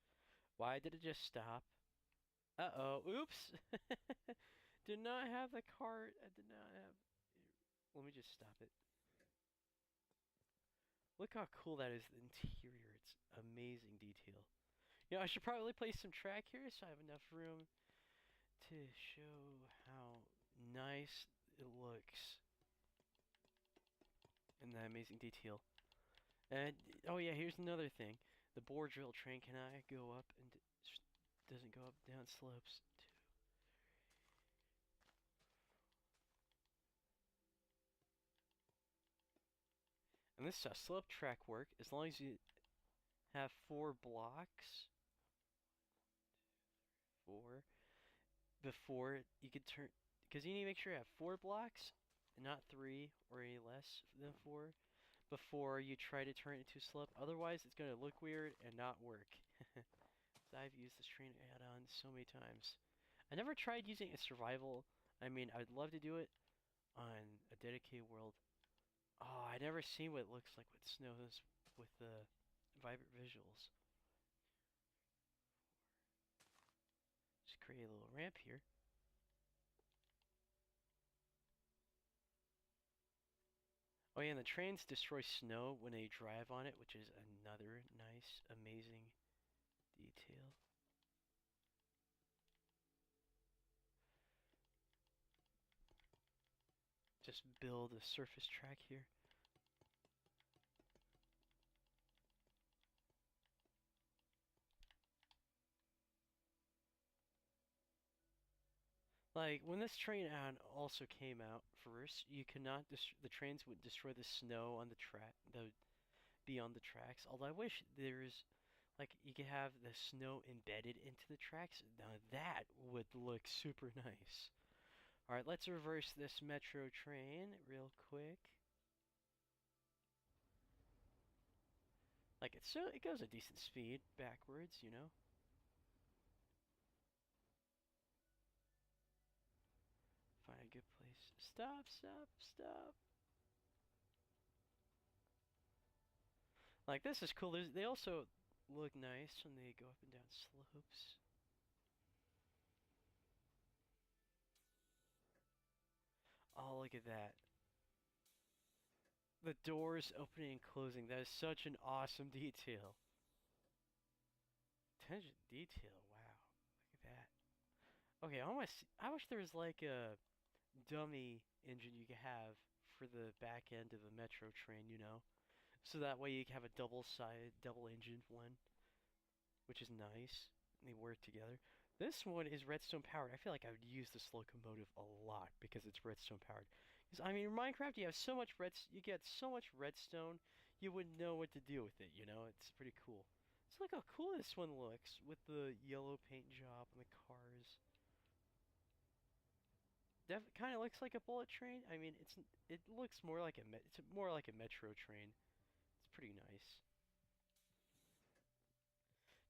Why did it just stop? Uh-oh, oops! Did not have the cart. I did not have... Let me just stop it. Look how cool that is, the interior. It's amazing detail. You know, I should probably place some track here so I have enough room to show how nice it looks and that amazing detail. And oh yeah, here's another thing: the board drill train cannot go up and doesn't go up down slopes. And this is how slope track work. As long as you have 4 blocks, 4 before you could turn, because you need to make sure you have 4 blocks and not 3 or any less than 4 before you try to turn it into slope. Otherwise, it's going to look weird and not work. I've used this train add-on so many times. I never tried using a survival. I mean, I'd love to do it on a dedicated world. Oh, I never seen what it looks like with snows with the vibrant visuals. Just create a little ramp here. Oh yeah, and the trains destroy snow when they drive on it, which is another nice, amazing detail. Just build a surface track here. Like, when this train ad also came out first, you cannot the trains would destroy the snow on the track, the be on the tracks. Although I wish there's like you could have the snow embedded into the tracks. Now that would look super nice. All right, let's reverse this metro train real quick. Like it goes a decent speed backwards, you know. Find a good place. Stop, stop, stop. Like this is cool. They also look nice when they go up and down slopes. Oh, look at that. The doors opening and closing. That is such an awesome detail. Attention to detail. Wow. Look at that. Okay, I wish there was like a dummy engine you could have for the back end of a metro train, you know? So that way you can have a double engine one, which is nice. And they work together. This one is redstone powered. I feel like I would use this locomotive a lot because it's redstone powered. Because I mean, in Minecraft, you have so much you get so much redstone, you wouldn't know what to do with it. You know, it's pretty cool. So look how cool this one looks with the yellow paint job on the cars. Kind of looks like a bullet train. I mean, it looks more like it's more like a metro train. It's pretty nice.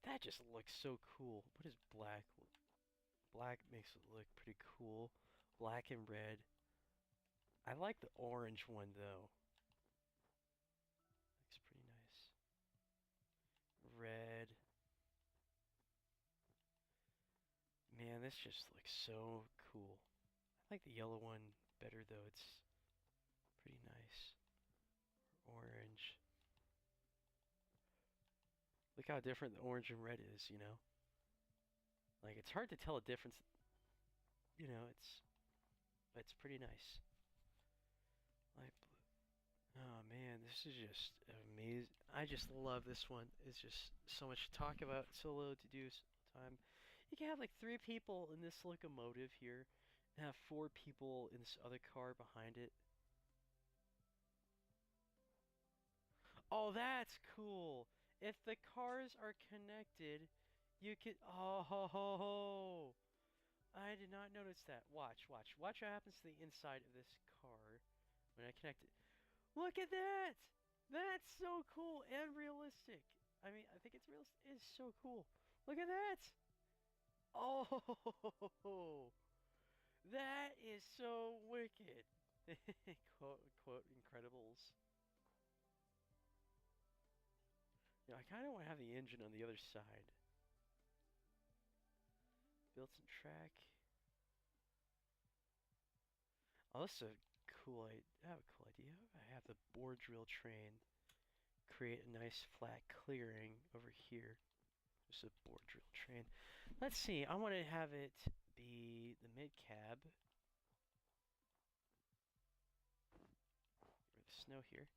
That just looks so cool. What is black? Black makes it look pretty cool. Black and red. I like the orange one though. Looks pretty nice. Red. Man, this just looks so cool. I like the yellow one better though. It's pretty nice. Orange. Look how different the orange and red is, you know? Like, it's hard to tell a difference. You know, it's pretty nice. Light blue. Oh man, this is just amazing. I just love this one. It's just so much to talk about, so little to do time. You can have like 3 people in this locomotive here, and have 4 people in this other car behind it. Oh, that's cool. If the cars are connected, you can. Oh ho ho ho! I did not notice that. Watch, watch, watch what happens to the inside of this car when I connect it. Look at that! That's so cool and realistic. I mean, I think it's realistic. It's so cool. Look at that! Oh, that is so wicked. quote, quote, Incredibles. Yeah, I kind of want to have the engine on the other side. Built some track. Oh, this is a cool idea. I have a cool idea. I have the bore drill train create a nice flat clearing over here. Just a bore drill train. Let's see. I want to have it be the mid cab. Get the snow here.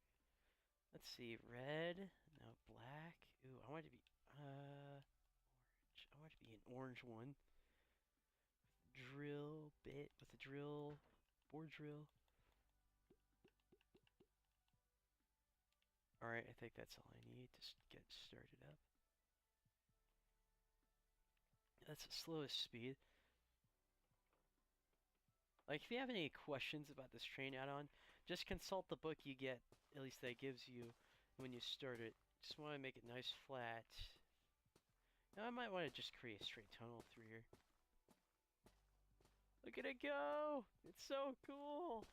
Let's see. Red. No, black. Ooh, I want it to be orange. I want it to be an orange one. Drill bit with the drill. Bore drill. Alright, I think that's all I need to get started up. That's the slowest speed. Like, if you have any questions about this train add-on, just consult the book you get, at least that gives you when you start it. Just want to make it nice flat. Now, I might want to just create a straight tunnel through here. Look at it go! It's so cool!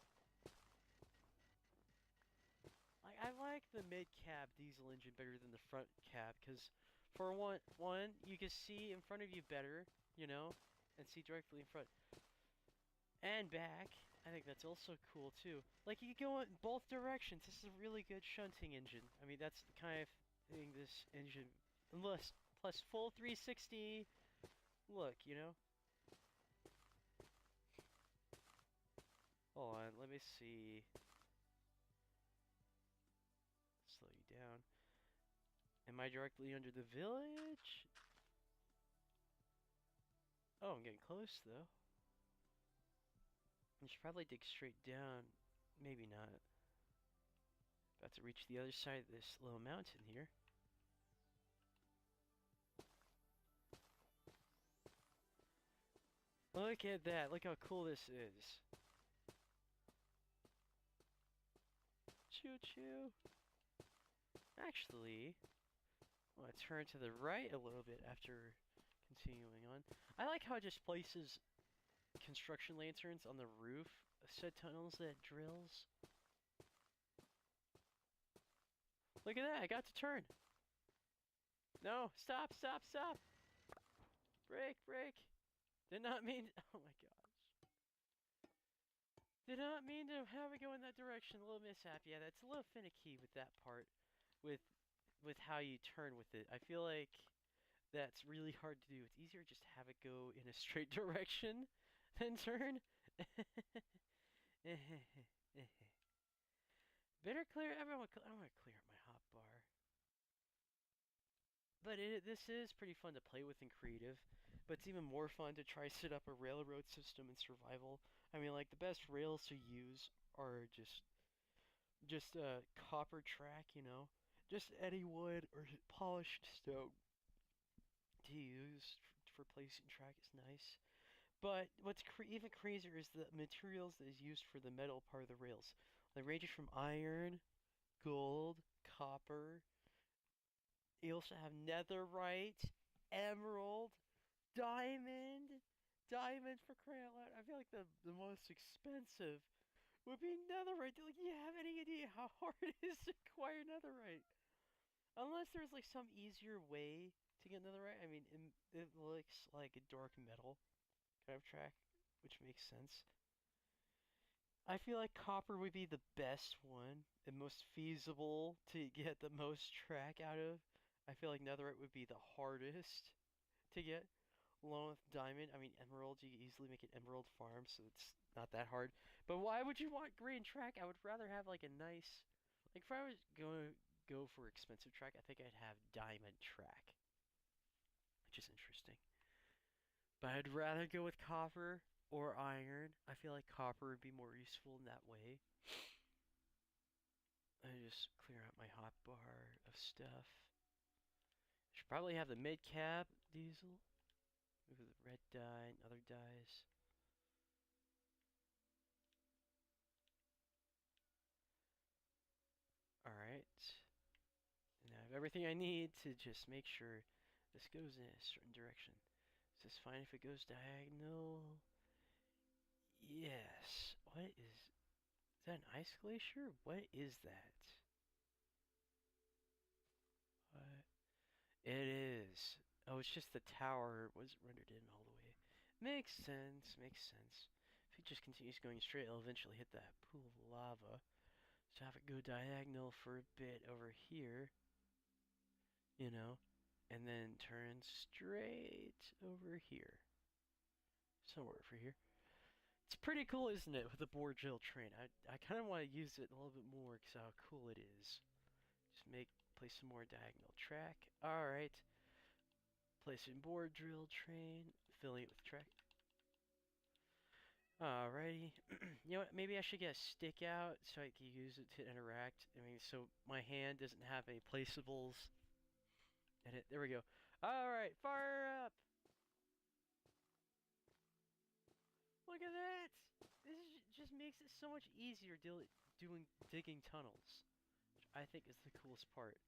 I like the mid-cab diesel engine better than the front cab, because for one, you can see in front of you better, you know, and see directly in front. And back. I think that's also cool, too. Like, you can go in both directions. This is a really good shunting engine. I mean, that's the kind of thing this engine... plus full 360 look, you know? Hold on, let me see. Slow you down. Am I directly under the village? Oh, I'm getting close, though. I should probably dig straight down. Maybe not. About to reach the other side of this little mountain here. Look at that. Look how cool this is. Choo-choo. Actually, I want to turn to the right a little bit after continuing on. I like how it just places construction lanterns on the roof of said tunnels that it drills. Look at that, I got to turn. No, stop, stop, stop. Brake, brake. Did not mean, oh my gosh. Did not mean to have it go in that direction. A little mishap. Yeah, that's a little finicky with that part. With how you turn with it. I feel like that's really hard to do. It's easier just to have it go in a straight direction than turn. Better clear. I want to clear up my hotbar. But this is pretty fun to play with in creative. But it's even more fun to try set up a railroad system in survival. I mean, like, the best rails to use are just copper track, you know, just any wood or polished stone to use for placing track is nice. But what's even crazier is the materials that is used for the metal part of the rails. They range from iron, gold, copper. You also have netherite, emerald, diamond, diamond for crying out loud. I feel like the most expensive would be netherite. Like, you have any idea how hard it is to acquire netherite? Unless there's like some easier way to get netherite. I mean, it looks like a dark metal kind of track, which makes sense. I feel like copper would be the best one and most feasible to get the most track out of. I feel like netherite would be the hardest to get, along with diamond. I mean, emerald, you can easily make an emerald farm, so it's not that hard. But why would you want green track? I would rather have like a nice, like if I was going to go for expensive track, I think I'd have diamond track, which is interesting. But I'd rather go with copper or iron. I feel like copper would be more useful in that way. I just clear out my hotbar of stuff. Should probably have the mid-cab diesel. Move the red dye and other dyes. Alright. And I have everything I need to just make sure this goes in a certain direction. Is this fine if it goes diagonal? Yes. What is that, an ice glacier? What is that? What? It is. Oh, it's just the tower was rendered in all the way. Makes sense, makes sense. If it just continues going straight, it'll eventually hit that pool of lava. So have it go diagonal for a bit over here, you know, and then turn straight over here. Somewhere over here. It's pretty cool, isn't it, with the board drill train? I kind of want to use it a little bit more because how cool it is. Just place some more diagonal track. Alright. Placing board drill train, filling it with track. Alrighty. You know what, maybe I should get a stick out so I can use it to interact. I mean, so my hand doesn't have any placeables. And there we go. Alright, fire up! Look at that! This just makes it so much easier digging tunnels, which I think is the coolest part.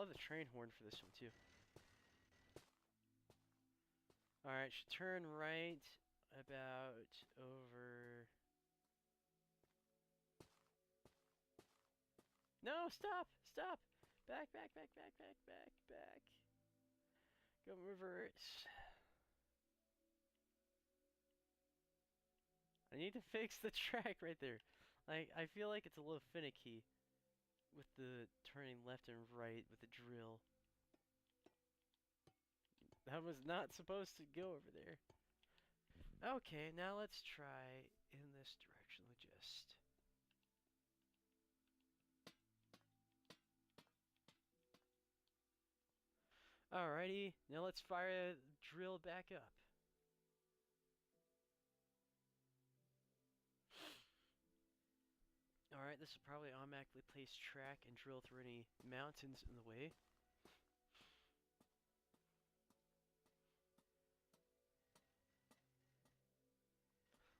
love the train horn for this one too. Alright, should turn right about over... No, stop! Stop! Back, back, back, back, back, back, back. Go reverse. I need to fix the track right there. Like, I feel like it's a little finicky with the turning left and right with the drill. That was not supposed to go over there. Okay, now let's try in this direction. Just... Alrighty, now let's fire the drill back up. Alright, this will probably automatically place track and drill through any mountains in the way.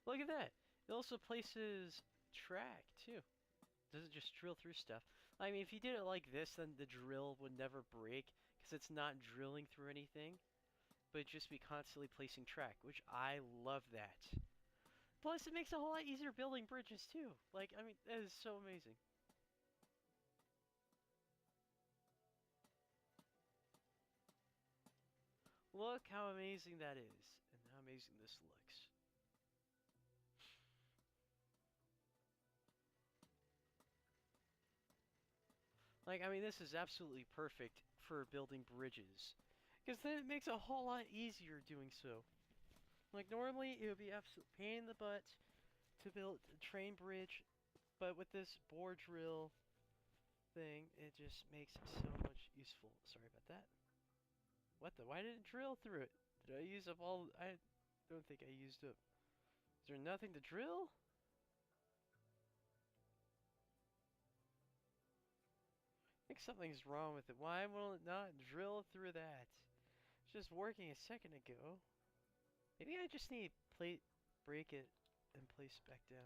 Look at that! It also places track, too. Doesn't just drill through stuff. I mean, if you did it like this, then the drill would never break, because it's not drilling through anything, but it'd just be constantly placing track, which I love that. Plus, it makes it a whole lot easier building bridges, too. Like, I mean, that is so amazing. Look how amazing that is, and how amazing this looks. Like, I mean, this is absolutely perfect for building bridges. Because then it makes it a whole lot easier doing so. Like, normally it would be absolute pain in the butt to build a train bridge, but with this bore drill thing, it just makes it so much useful. Sorry about that. What the? Why didn't it drill through it? Did I use up all? I don't think I used up. Is there nothing to drill? I think something's wrong with it. Why will it not drill through that? It's just working a second ago. Maybe I just need plate, break it, and place it back down.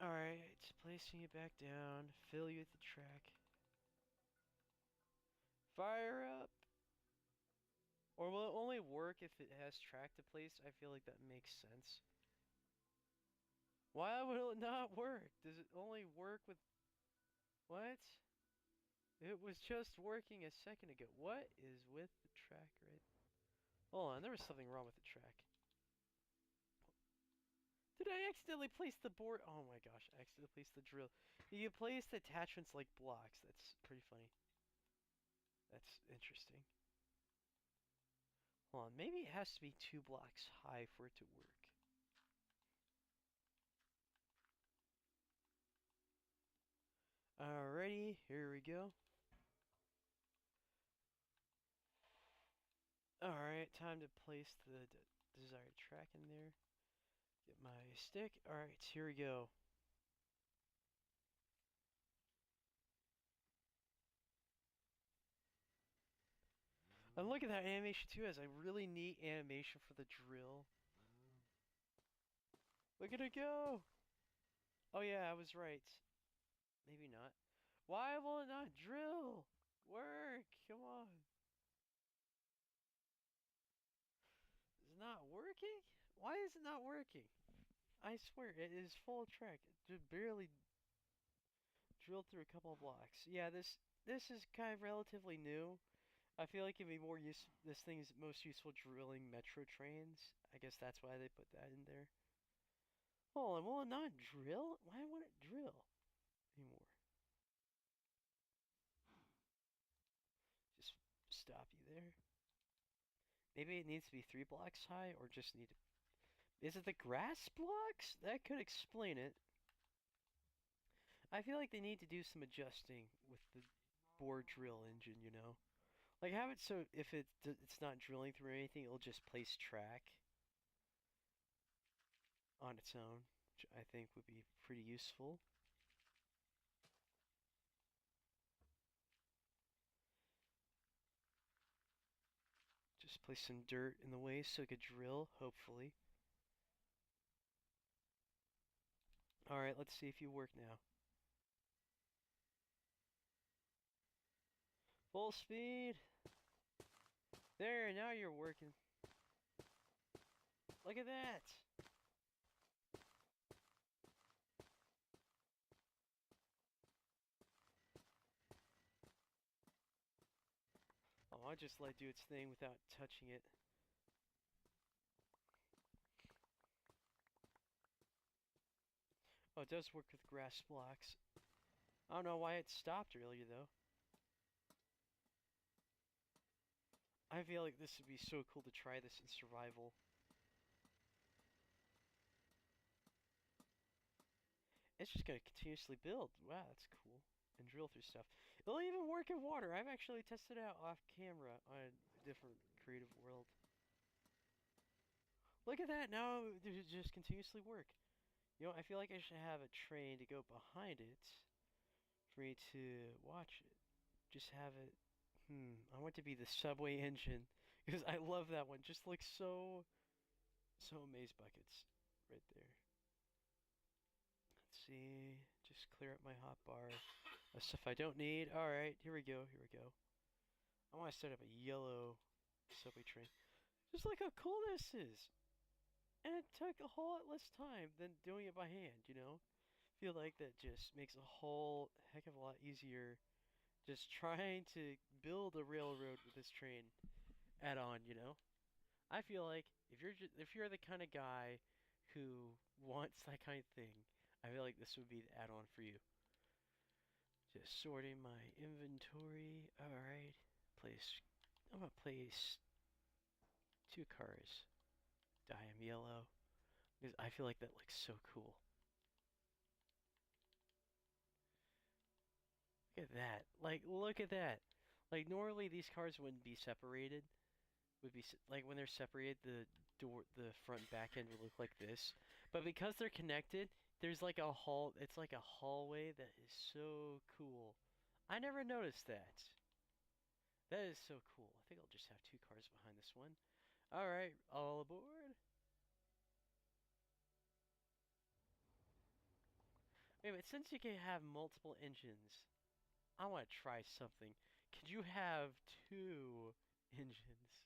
Alright, placing it back down. Fill you with the track. Fire up! Or will it only work if it has track to place? I feel like that makes sense. Why will it not work? Does it only work with... What? It was just working a second ago. What is with the track right... Hold on, there was something wrong with the track. Did I accidentally place the board? Oh my gosh, I accidentally placed the drill. You can place the attachments like blocks. That's pretty funny. That's interesting. Hold on, maybe it has to be 2 blocks high for it to work. Alrighty, here we go. Alright, time to place the desired track in there. Get my stick. Alright, here we go. And look at that animation too, it has a really neat animation for the drill. Look at it go! Oh yeah, I was right. Maybe not. Why will it not drill? Work! Come on. Is it not working? Why is it not working? I swear, it is full track. It just barely drilled through a couple of blocks. Yeah, this is kind of relatively new. I feel like it'd be more use. This thing is most useful drilling metro trains. I guess that's why they put that in there. Hold on, will it not drill? Why won't it drill anymore? Just stop you there. Maybe it needs to be 3 blocks high, or just need to... Is it the grass blocks? That could explain it. I feel like they need to do some adjusting with the bore drill engine, you know? Like, have it so if it's not drilling through anything, it'll just place track on its own, which I think would be pretty useful. Just place some dirt in the way so it could drill, hopefully. Alright, let's see if you work now. Full speed. There, now you're working. Look at that. Oh, I'll just let it do its thing without touching it. Oh, it does work with grass blocks. I don't know why it stopped earlier, though. I feel like this would be so cool to try this in survival. It's just gonna continuously build. Wow, that's cool. And drill through stuff. It'll even work in water. I've actually tested it out off camera on a different creative world. Look at that, now it just continuously work. You know, I feel like I should have a train to go behind it for me to watch it. Just have it, I want to be the subway engine. Because I love that one. Just looks so amaze buckets right there. Let's see, just clear up my hotbar of stuff I don't need. Alright, here we go, here we go. I want to set up a yellow subway train. Just look how cool this is. And it took a whole lot less time than doing it by hand, you know? Feel like that just makes a whole heck of a lot easier just trying to build a railroad with this train add-on, you know? I feel like if you're the kind of guy who wants that kind of thing, I feel like this would be the add-on for you. Just sorting my inventory. Alright. I'm gonna place 2 cars. Dye them yellow. Because I feel like that looks so cool. Look at that. Like, look at that. Like, normally these cars wouldn't be separated. Like, when they're separated, the front and back end would look like this. But because they're connected, there's like it's like a hallway that is so cool. I never noticed that. That is so cool. I think I'll just have 2 cars behind this one. Alright, all aboard. Wait, but since you can have multiple engines, I want to try something. Could you have 2 engines?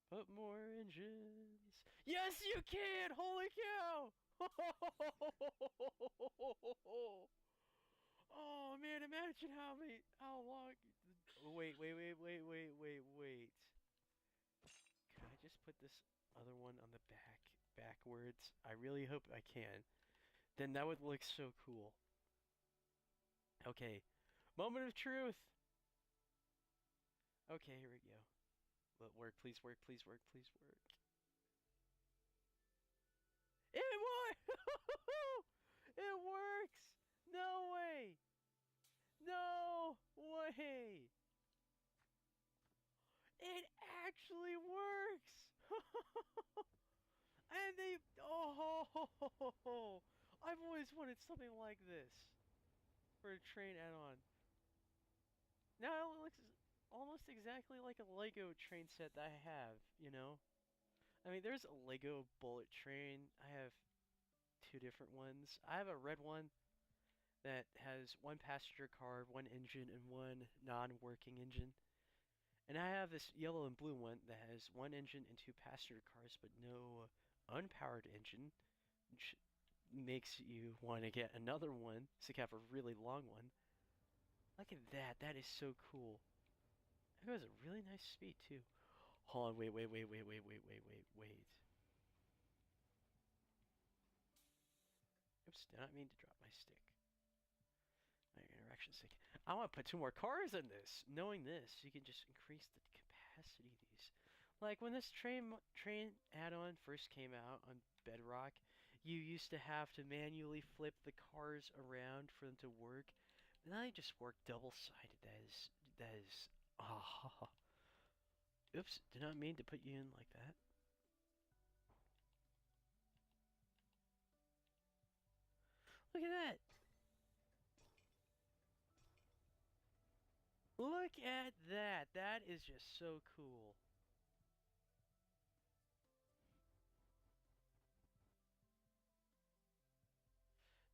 Put more engines. Yes, you can! Holy cow! Oh man, imagine how long. Wait. Can I just put this other one on the backwards? I really hope I can. Then that would look so cool. Okay, moment of truth. Okay, here we go. Work, please work, please work, please work. It works! It works! No way! No way! It actually works! And I've always wanted something like this for a train add-on. Now it looks almost exactly like a Lego train set that I have, you know? I mean, there's a Lego bullet train. I have 2 different ones. I have a red one that has 1 passenger car, 1 engine, and 1 non-working engine. And I have this yellow and blue one that has 1 engine and 2 passenger cars, but no unpowered engine, which makes you want to get another one, so you can have a really long one. Look at that. That is so cool. It goes a really nice speed, too. Hold on, wait. Oops, did not mean to drop my stick. My interaction stick. I want to put 2 more cars in this. Knowing this, you can just increase the capacity of these. Like when this train add-on first came out on Bedrock, you used to have to manually flip the cars around for them to work. Now they just work double-sided. That is. Ah. Oops, did not mean to put you in like that. Look at that. Look at that. That is just so cool.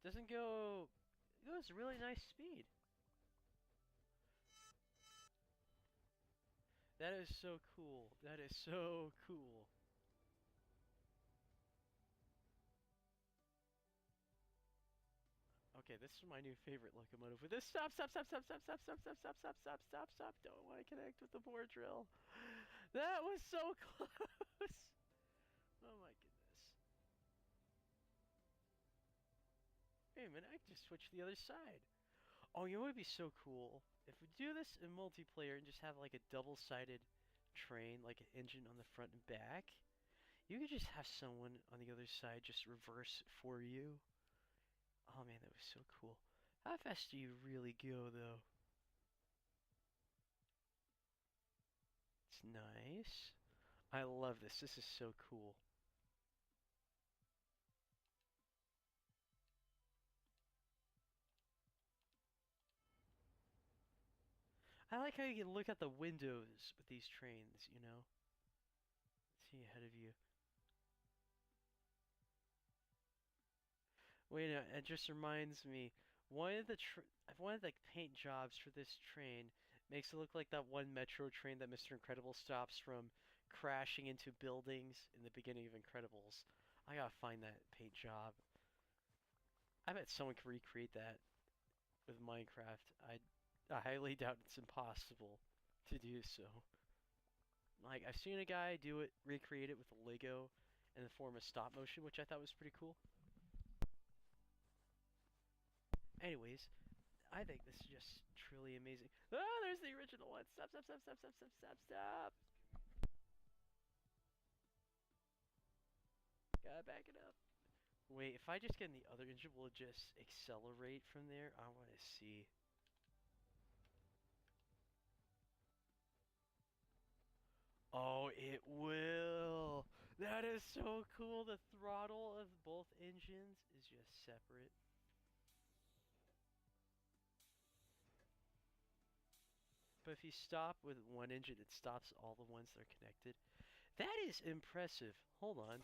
Doesn't go. It goes really nice speed. That is so cool. That is so cool. Okay, this is my new favorite locomotive. With this stop, stop, stop, stop, stop, stop, stop, stop, stop, stop, stop, stop, stop. Don't want to connect with the bore drill. That was so close. Oh my goodness. Wait a minute, I can just switch to the other side. Oh, you know what would be so cool? If we do this in multiplayer and just have like a double-sided train, like an engine on the front and back, you could just have someone on the other side just reverse for you. Oh man, that was so cool. How fast do you really go, though? It's nice. I love this. This is so cool. I like how you can look out the windows with these trains, you know? See ahead of you. Wait, it just reminds me. One of the paint jobs for this train makes it look like that one metro train that Mr. Incredible stops from crashing into buildings in the beginning of Incredibles. I gotta find that paint job. I bet someone could recreate that with Minecraft. I highly doubt it's impossible to do so. Like I've seen a guy do it, recreate it with a Lego in the form of stop motion, which I thought was pretty cool. Anyways, I think this is just truly amazing. Ah, there's the original one. Stop, stop, stop, stop, stop, stop, stop, stop. Gotta back it up. Wait, if I just get in the other engine, will it just accelerate from there? I want to see. Oh, it will. That is so cool. The throttle of both engines is just separate. But if you stop with one engine, it stops all the ones that are connected. That is impressive. Hold on.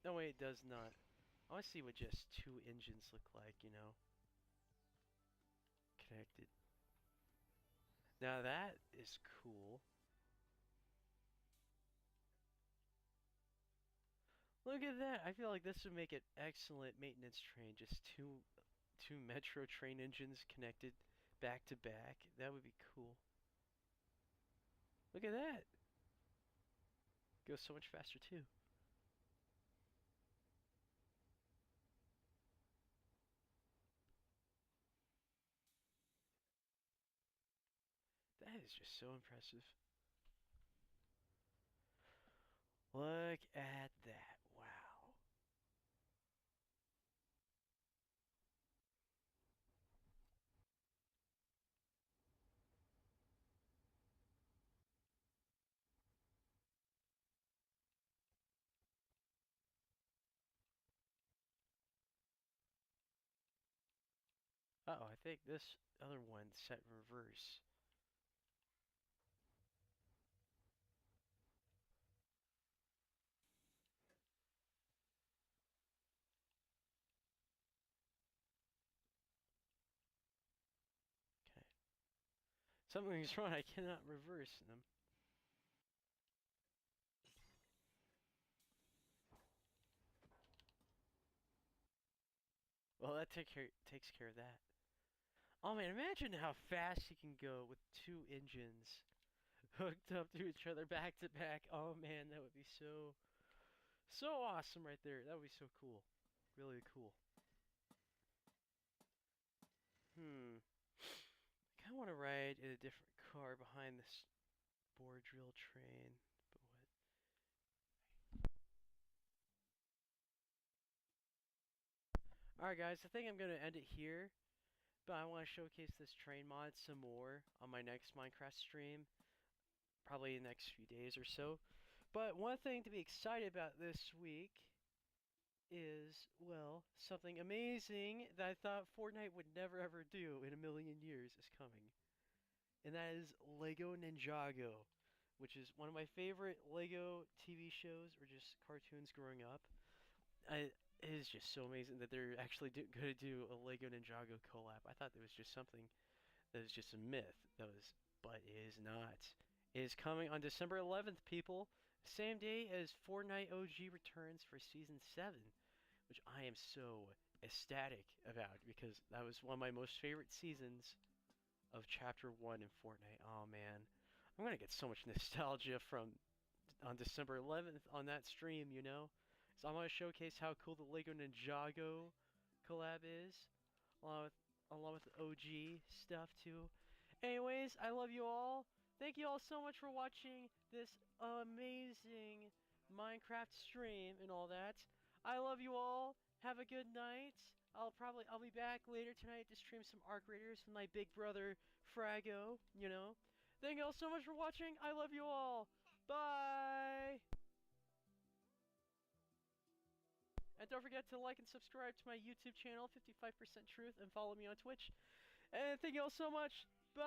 No, wait, it does not. I want to see what just two engines look like, you know, connected. Now that is cool. Look at that. I feel like this would make an excellent maintenance train. Just two metro train engines connected back to back. That would be cool. Look at that. Goes so much faster too. That is just so impressive. Look at that. Wow. Uh-oh, I think this other one's set in reverse. Okay. Something's wrong. I cannot reverse them. Well, that takes care of that. Oh man, imagine how fast you can go with two engines hooked up to each other back to back. Oh man, that would be so awesome right there. That would be so cool. Really cool. Hmm. I kind of want to ride in a different car behind this bore drill train. But what? Alright guys, I think I'm going to end it here. But I want to showcase this train mod some more on my next Minecraft stream. Probably in the next few days or so. But one thing to be excited about this week is, well, something amazing that I thought Fortnite would never ever do in a million years is coming. And that is Lego Ninjago, which is one of my favorite Lego TV shows or just cartoons growing up. It is just so amazing that they're actually going to do a Lego Ninjago collab. I thought it was just something That is just a myth. But it is not. It is coming on December 11th, people. Same day as Fortnite OG returns for Season 7, which I am so ecstatic about because that was one of my most favorite seasons of Chapter 1 in Fortnite. Oh man, I'm gonna get so much nostalgia from on December 11th on that stream, you know? So I'm gonna showcase how cool the Lego Ninjago collab is, along with the OG stuff too. Anyways, I love you all. Thank you all so much for watching this amazing Minecraft stream and all that. I love you all. Have a good night. I'll be back later tonight to stream some Arc Raiders with my big brother Frago, you know. Thank you all so much for watching. I love you all. Bye. And don't forget to like and subscribe to my YouTube channel, 55% Truth, and follow me on Twitch. And thank you all so much. Bye.